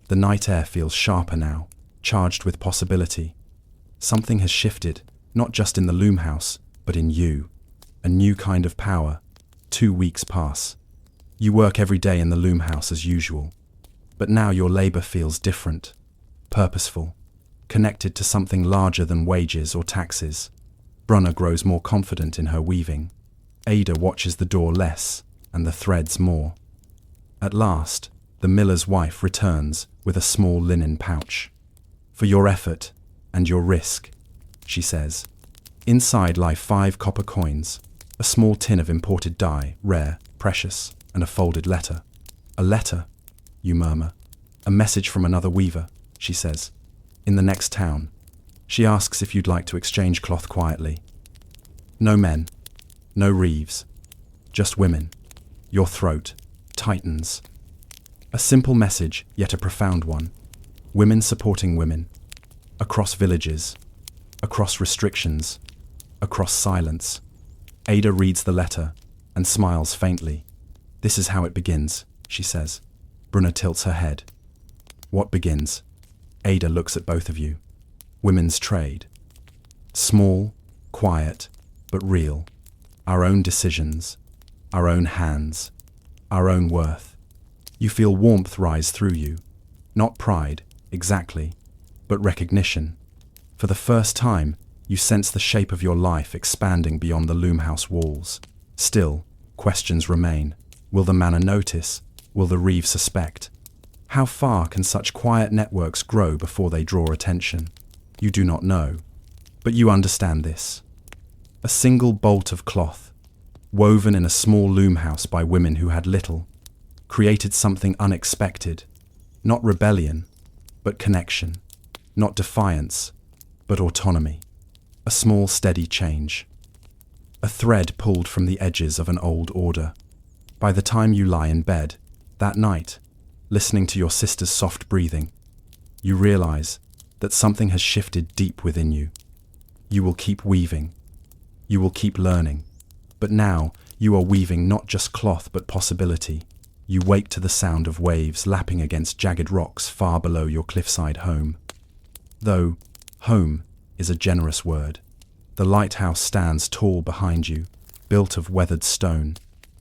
The night air feels sharper now, charged with possibility. Something has shifted, not just in the loom house, but in you. A new kind of power. 2 weeks pass. You work every day in the loom house as usual. But now your labor feels different, purposeful, connected to something larger than wages or taxes. Brunner grows more confident in her weaving. Ada watches the door less, and the threads more. At last, the miller's wife returns with a small linen pouch. "For your effort and your risk," she says. Inside lie 5 copper coins, a small tin of imported dye, rare, precious, and a folded letter. "A letter," you murmur. "A message from another weaver," she says. "In the next town." She asks if you'd like to exchange cloth quietly. No men, no reeves, just women. Your throat tightens. A simple message, yet a profound one. Women supporting women. Across villages. Across restrictions. Across silence. Ada reads the letter and smiles faintly. "This is how it begins," she says. Brunner tilts her head. "What begins?" Ada looks at both of you. "Women's trade. Small, quiet, but real. Our own decisions. Our own hands. Our own worth." You feel warmth rise through you. Not pride, exactly, but recognition. For the first time, you sense the shape of your life expanding beyond the loomhouse walls. Still, questions remain. Will the manor notice? Will the reeve suspect? How far can such quiet networks grow before they draw attention? You do not know, but you understand this. A single bolt of cloth, woven in a small loom house by women who had little, created something unexpected. Not rebellion, but connection. Not defiance, but autonomy. A small, steady change. A thread pulled from the edges of an old order. By the time you lie in bed, that night, listening to your sister's soft breathing, you realize that something has shifted deep within you. You will keep weaving. You will keep learning. But now, you are weaving not just cloth but possibility. You wake to the sound of waves lapping against jagged rocks far below your cliffside home. Though, home is a generous word. The lighthouse stands tall behind you, built of weathered stone,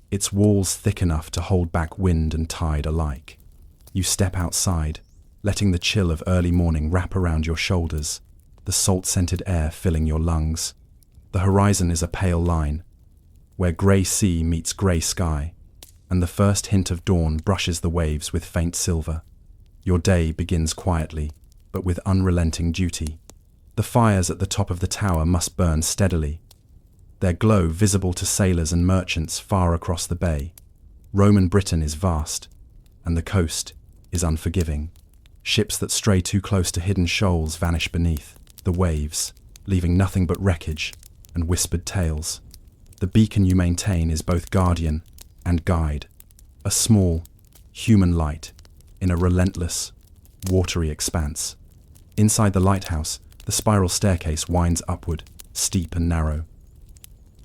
its walls thick enough to hold back wind and tide alike. You step outside, letting the chill of early morning wrap around your shoulders, the salt-scented air filling your lungs. The horizon is a pale line, where grey sea meets grey sky, and the first hint of dawn brushes the waves with faint silver. Your day begins quietly, but with unrelenting duty. The fires at the top of the tower must burn steadily, their glow visible to sailors and merchants far across the bay. Roman Britain is vast, and the coast is unforgiving. Ships that stray too close to hidden shoals vanish beneath the waves, leaving nothing but wreckage and whispered tales. The beacon you maintain is both guardian and guide, a small, human light in a relentless, watery expanse. Inside the lighthouse, the spiral staircase winds upward, steep and narrow.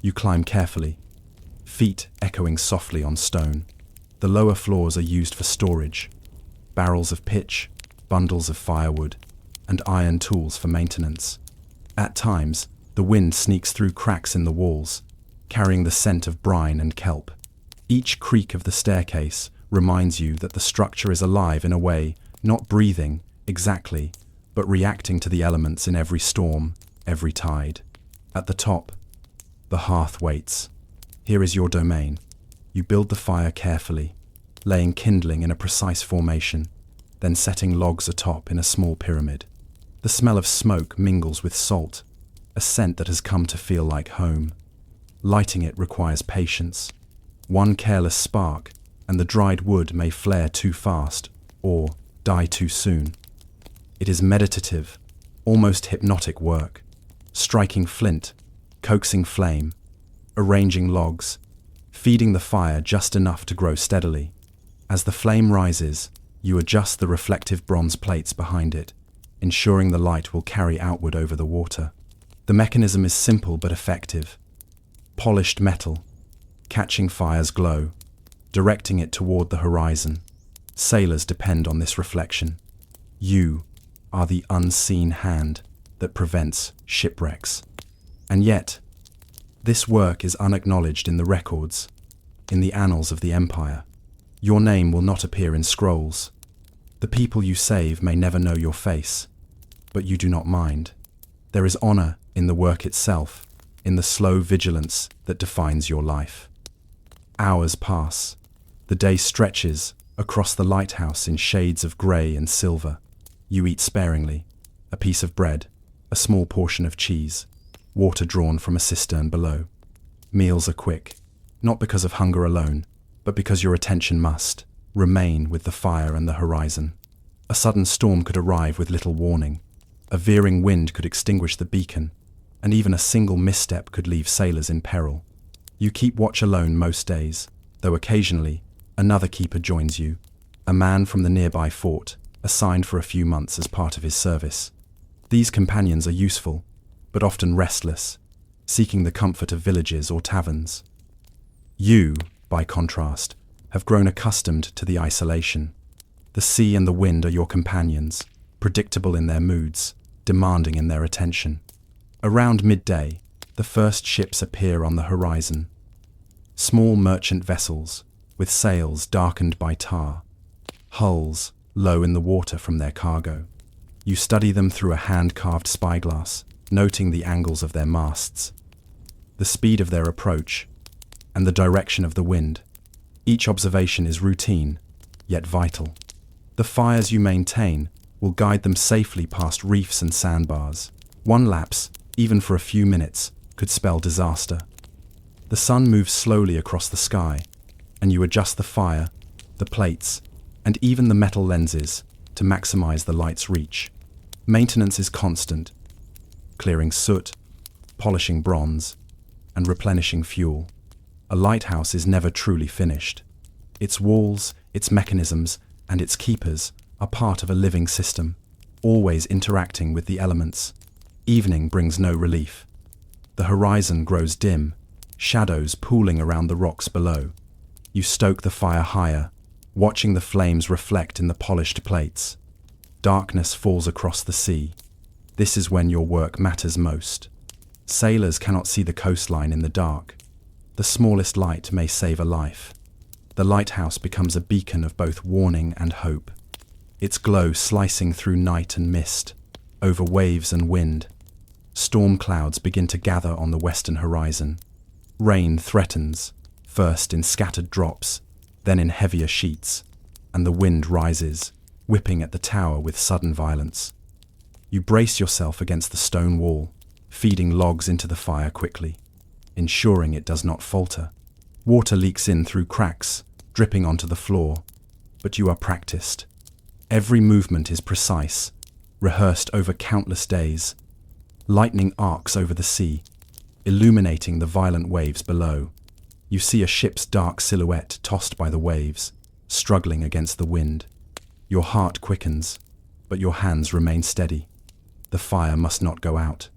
You climb carefully, feet echoing softly on stone. The lower floors are used for storage, barrels of pitch, bundles of firewood, and iron tools for maintenance. At times, the wind sneaks through cracks in the walls, carrying the scent of brine and kelp. Each creak of the staircase reminds you that the structure is alive in a way, not breathing, exactly, but reacting to the elements in every storm, every tide. At the top, the hearth waits. Here is your domain. You build the fire carefully, laying kindling in a precise formation, then setting logs atop in a small pyramid. The smell of smoke mingles with salt, a scent that has come to feel like home. Lighting it requires patience. One careless spark, and the dried wood may flare too fast, or die too soon. It is meditative, almost hypnotic work, striking flint, coaxing flame, arranging logs, feeding the fire just enough to grow steadily. As the flame rises, you adjust the reflective bronze plates behind it, ensuring the light will carry outward over the water. The mechanism is simple but effective. Polished metal, catching fire's glow, directing it toward the horizon. Sailors depend on this reflection. You are the unseen hand that prevents shipwrecks. And yet, this work is unacknowledged in the records, in the annals of the Empire. Your name will not appear in scrolls. The people you save may never know your face, but you do not mind. There is honor in the work itself, in the slow vigilance that defines your life. Hours pass. The day stretches across the lighthouse in shades of grey and silver. You eat sparingly, a piece of bread, a small portion of cheese, water drawn from a cistern below. Meals are quick, not because of hunger alone, but because your attention must remain with the fire and the horizon. A sudden storm could arrive with little warning. A veering wind could extinguish the beacon, and even a single misstep could leave sailors in peril. You keep watch alone most days, though occasionally another keeper joins you, a man from the nearby fort, assigned for a few months as part of his service. These companions are useful, but often restless, seeking the comfort of villages or taverns. You, by contrast, have grown accustomed to the isolation. The sea and the wind are your companions, predictable in their moods, demanding in their attention. Around midday, the first ships appear on the horizon. Small merchant vessels, with sails darkened by tar, hulls low in the water from their cargo. You study them through a hand-carved spyglass, noting the angles of their masts, the speed of their approach, and the direction of the wind. Each observation is routine, yet vital. The fires you maintain will guide them safely past reefs and sandbars. One lapse, even for a few minutes, could spell disaster. The sun moves slowly across the sky, and you adjust the fire, the plates, and even the metal lenses to maximize the light's reach. Maintenance is constant, clearing soot, polishing bronze, and replenishing fuel. A lighthouse is never truly finished. Its walls, its mechanisms, and its keepers are part of a living system, always interacting with the elements. Evening brings no relief. The horizon grows dim, shadows pooling around the rocks below. You stoke the fire higher, watching the flames reflect in the polished plates. Darkness falls across the sea. This is when your work matters most. Sailors cannot see the coastline in the dark. The smallest light may save a life. The lighthouse becomes a beacon of both warning and hope, its glow slicing through night and mist, over waves and wind. Storm clouds begin to gather on the western horizon. Rain threatens, first in scattered drops, then in heavier sheets, and the wind rises, whipping at the tower with sudden violence. You brace yourself against the stone wall, feeding logs into the fire quickly, ensuring it does not falter. Water leaks in through cracks, dripping onto the floor, but you are practiced. Every movement is precise, rehearsed over countless days. Lightning arcs over the sea, illuminating the violent waves below. You see a ship's dark silhouette tossed by the waves, struggling against the wind. Your heart quickens, but your hands remain steady. The fire must not go out.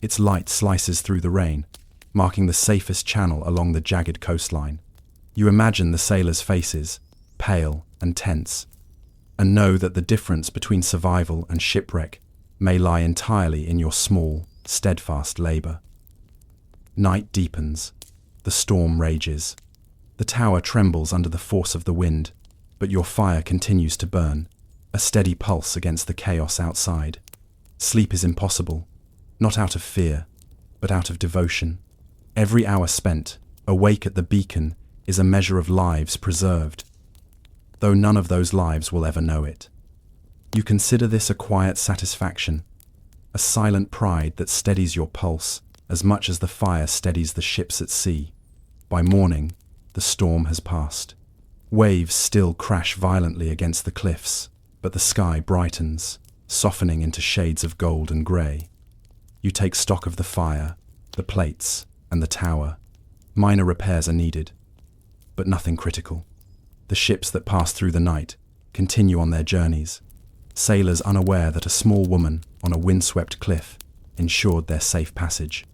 Its light slices through the rain, marking the safest channel along the jagged coastline. You imagine the sailors' faces, pale and tense, and know that the difference between survival and shipwreck may lie entirely in your small, steadfast labor. Night deepens. The storm rages. The tower trembles under the force of the wind, but your fire continues to burn, a steady pulse against the chaos outside. Sleep is impossible, not out of fear, but out of devotion. Every hour spent, awake at the beacon, is a measure of lives preserved, though none of those lives will ever know it. You consider this a quiet satisfaction, a silent pride that steadies your pulse as much as the fire steadies the ships at sea. By morning, the storm has passed. Waves still crash violently against the cliffs, but the sky brightens, softening into shades of gold and grey. You take stock of the fire, the plates, and the tower. Minor repairs are needed, but nothing critical. The ships that pass through the night continue on their journeys, sailors unaware that a small woman on a windswept cliff ensured their safe passage.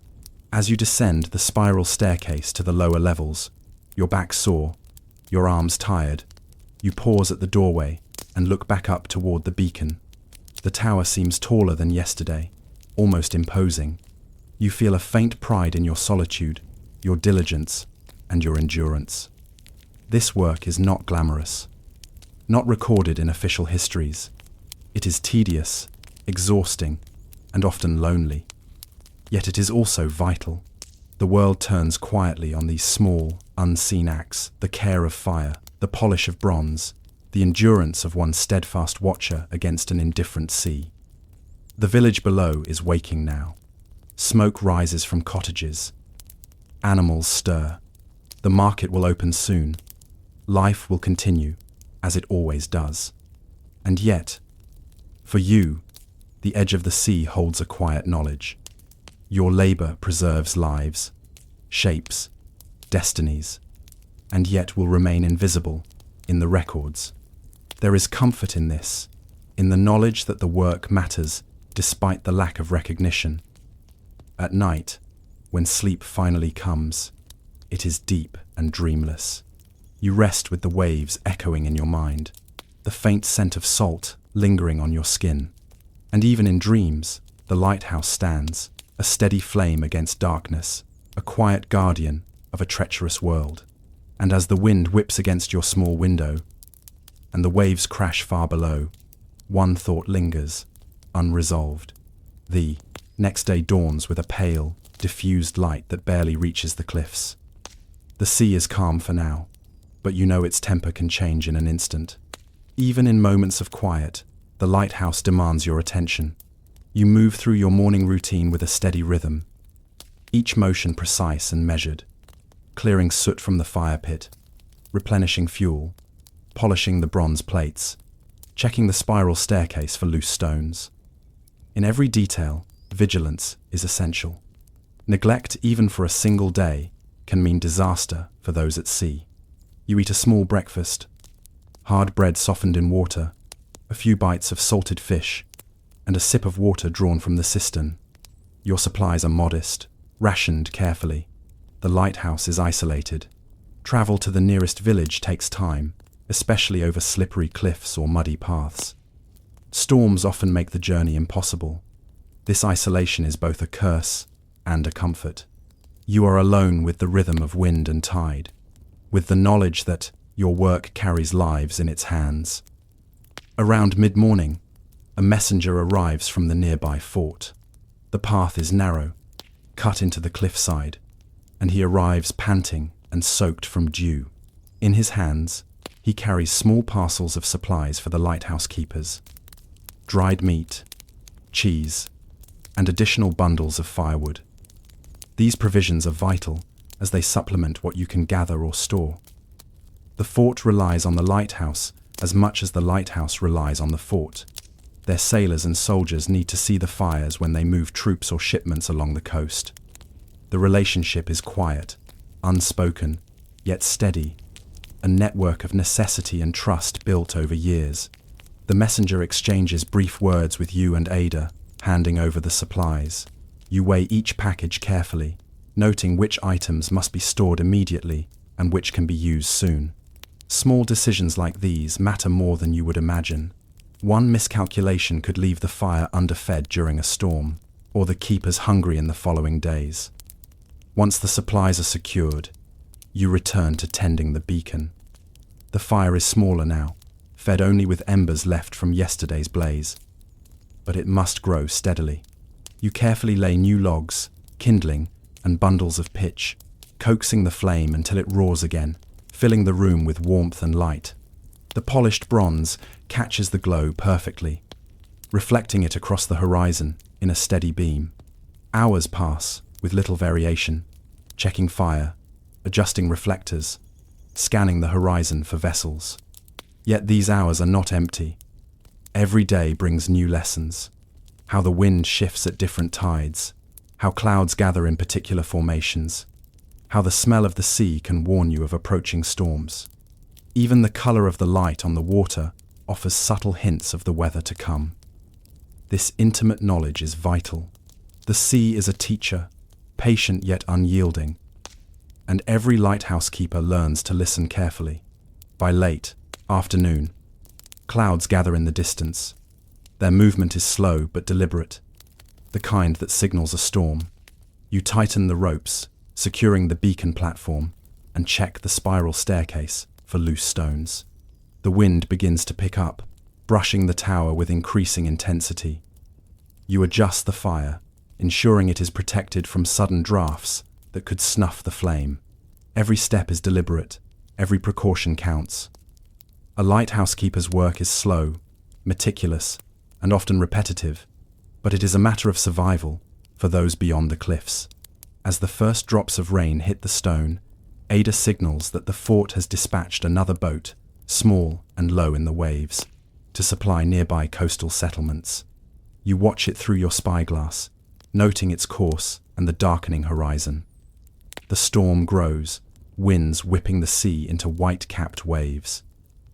As you descend the spiral staircase to the lower levels, your back sore, your arms tired, you pause at the doorway and look back up toward the beacon. The tower seems taller than yesterday, almost imposing. You feel a faint pride in your solitude, your diligence, and your endurance. This work is not glamorous, not recorded in official histories. It is tedious, exhausting, and often lonely. Yet it is also vital. The world turns quietly on these small, unseen acts: the care of fire, the polish of bronze, the endurance of one steadfast watcher against an indifferent sea. The village below is waking now. Smoke rises from cottages. Animals stir. The market will open soon. Life will continue, as it always does. And yet, for you, the edge of the sea holds a quiet knowledge. Your labor preserves lives, shapes, destinies, and yet will remain invisible in the records. There is comfort in this, in the knowledge that the work matters despite the lack of recognition. At night, when sleep finally comes, it is deep and dreamless. You rest with the waves echoing in your mind, the faint scent of salt lingering on your skin. And even in dreams, the lighthouse stands, a steady flame against darkness, a quiet guardian of a treacherous world. And as the wind whips against your small window, and the waves crash far below, one thought lingers, unresolved. The next day dawns with a pale, diffused light that barely reaches the cliffs. The sea is calm for now, but you know its temper can change in an instant. Even in moments of quiet, the lighthouse demands your attention. You move through your morning routine with a steady rhythm, each motion precise and measured, clearing soot from the fire pit, replenishing fuel, polishing the bronze plates, checking the spiral staircase for loose stones. In every detail, vigilance is essential. Neglect, even for a single day, can mean disaster for those at sea. You eat a small breakfast, hard bread softened in water, a few bites of salted fish, and a sip of water drawn from the cistern. Your supplies are modest, rationed carefully. The lighthouse is isolated. Travel to the nearest village takes time, especially over slippery cliffs or muddy paths. Storms often make the journey impossible. This isolation is both a curse and a comfort. You are alone with the rhythm of wind and tide, with the knowledge that your work carries lives in its hands. Around mid-morning, a messenger arrives from the nearby fort. The path is narrow, cut into the cliffside, and he arrives panting and soaked from dew. In his hands, he carries small parcels of supplies for the lighthouse keepers: dried meat, cheese, and additional bundles of firewood. These provisions are vital as they supplement what you can gather or store. The fort relies on the lighthouse as much as the lighthouse relies on the fort. Their sailors and soldiers need to see the fires when they move troops or shipments along the coast. The relationship is quiet, unspoken, yet steady, a network of necessity and trust built over years. The messenger exchanges brief words with you and Ada, handing over the supplies. You weigh each package carefully, noting which items must be stored immediately and which can be used soon. Small decisions like these matter more than you would imagine. One miscalculation could leave the fire underfed during a storm, or the keepers hungry in the following days. Once the supplies are secured, you return to tending the beacon. The fire is smaller now, fed only with embers left from yesterday's blaze. But it must grow steadily. You carefully lay new logs, kindling, and bundles of pitch, coaxing the flame until it roars again, filling the room with warmth and light. The polished bronze catches the glow perfectly, reflecting it across the horizon in a steady beam. Hours pass with little variation, checking fire, adjusting reflectors, scanning the horizon for vessels. Yet these hours are not empty. Every day brings new lessons. How the wind shifts at different tides, how clouds gather in particular formations, how the smell of the sea can warn you of approaching storms. Even the color of the light on the water offers subtle hints of the weather to come. This intimate knowledge is vital. The sea is a teacher, patient yet unyielding, and every lighthouse keeper learns to listen carefully. By late afternoon, clouds gather in the distance. Their movement is slow but deliberate, the kind that signals a storm. You tighten the ropes, securing the beacon platform, and check the spiral staircase for loose stones. The wind begins to pick up, brushing the tower with increasing intensity. You adjust the fire, ensuring it is protected from sudden drafts that could snuff the flame. Every step is deliberate, every precaution counts. A lighthouse keeper's work is slow, meticulous, and often repetitive, but it is a matter of survival for those beyond the cliffs. As the first drops of rain hit the stone, Ada signals that the fort has dispatched another boat, small and low in the waves, to supply nearby coastal settlements. You watch it through your spyglass, noting its course and the darkening horizon. The storm grows, winds whipping the sea into white-capped waves.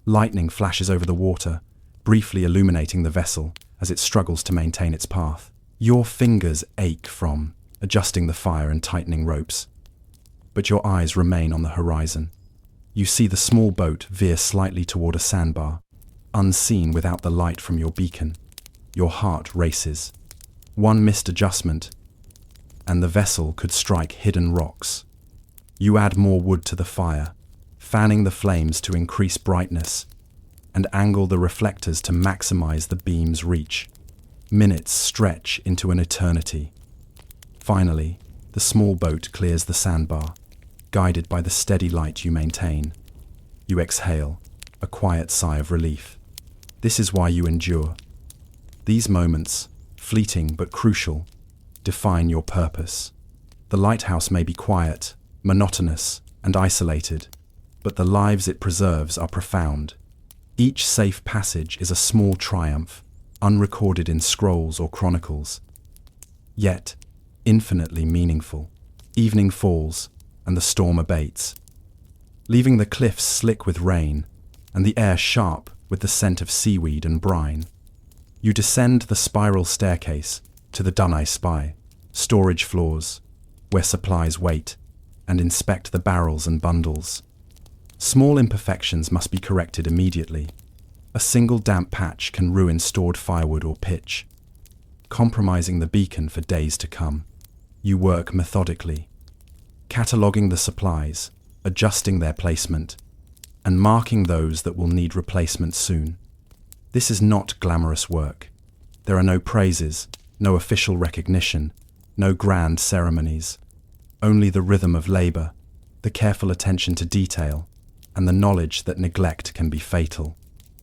Lightning flashes over the water, briefly illuminating the vessel as it struggles to maintain its path. Your fingers ache from adjusting the fire and tightening ropes, but your eyes remain on the horizon. You see the small boat veer slightly toward a sandbar, unseen without the light from your beacon. Your heart races. One missed adjustment, and the vessel could strike hidden rocks. You add more wood to the fire, fanning the flames to increase brightness, and angle the reflectors to maximize the beam's reach. Minutes stretch into an eternity. Finally, the small boat clears the sandbar, guided by the steady light you maintain. You exhale, a quiet sigh of relief. This is why you endure. These moments, fleeting but crucial, define your purpose. The lighthouse may be quiet, monotonous, and isolated, but the lives it preserves are profound. Each safe passage is a small triumph, unrecorded in scrolls or chronicles, yet infinitely meaningful. Evening falls, and the storm abates, leaving the cliffs slick with rain and the air sharp with the scent of seaweed and brine. You descend the spiral staircase to the Dunai Spy, storage floors, where supplies wait, and inspect the barrels and bundles. Small imperfections must be corrected immediately. A single damp patch can ruin stored firewood or pitch, compromising the beacon for days to come. You work methodically, cataloguing the supplies, adjusting their placement, and marking those that will need replacement soon. This is not glamorous work. There are no praises, no official recognition, no grand ceremonies. Only the rhythm of labor, the careful attention to detail, and the knowledge that neglect can be fatal.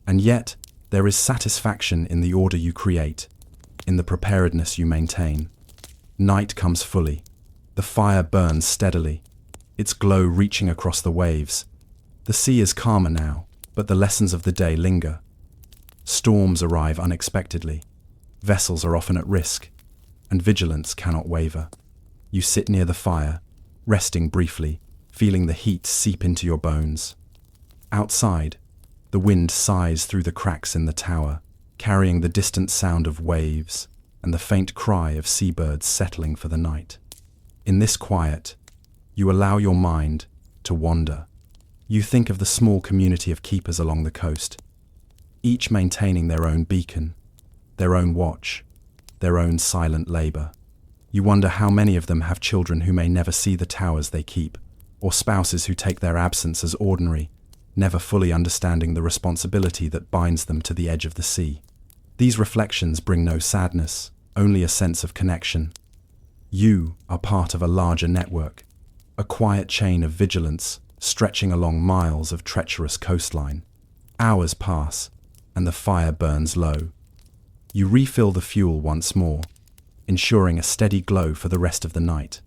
And yet, there is satisfaction in the order you create, in the preparedness you maintain. Night comes fully. The fire burns steadily, its glow reaching across the waves. The sea is calmer now, but the lessons of the day linger. Storms arrive unexpectedly. Vessels are often at risk, and vigilance cannot waver. You sit near the fire, resting briefly, feeling the heat seep into your bones. Outside, the wind sighs through the cracks in the tower, carrying the distant sound of waves and the faint cry of seabirds settling for the night. In this quiet, you allow your mind to wander. You think of the small community of keepers along the coast, each maintaining their own beacon, their own watch, their own silent labor. You wonder how many of them have children who may never see the towers they keep, or spouses who take their absence as ordinary, never fully understanding the responsibility that binds them to the edge of the sea. These reflections bring no sadness, only a sense of connection. You are part of a larger network, a quiet chain of vigilance stretching along miles of treacherous coastline. Hours pass, and the fire burns low. You refill the fuel once more, ensuring a steady glow for the rest of the night.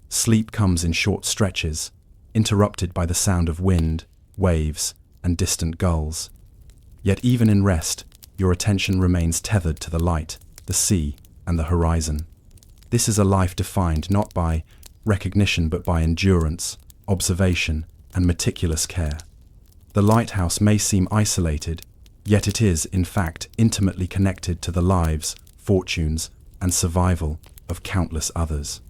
Sleep comes in short stretches, interrupted by the sound of wind, waves, and distant gulls. Yet even in rest, your attention remains tethered to the light, the sea, and the horizon. This is a life defined not by recognition but by endurance, observation, and meticulous care. The lighthouse may seem isolated, yet it is, in fact, intimately connected to the lives, fortunes, and survival of countless others.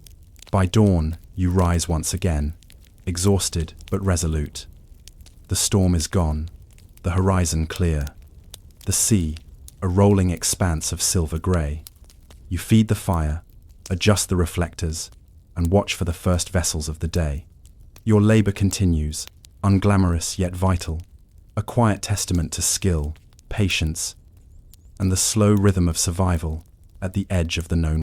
By dawn, you rise once again, exhausted but resolute. The storm is gone, the horizon clear. The sea, a rolling expanse of silver grey. You feed the fire, adjust the reflectors, and watch for the first vessels of the day. Your labour continues, unglamorous yet vital, a quiet testament to skill, patience, and the slow rhythm of survival at the edge of the known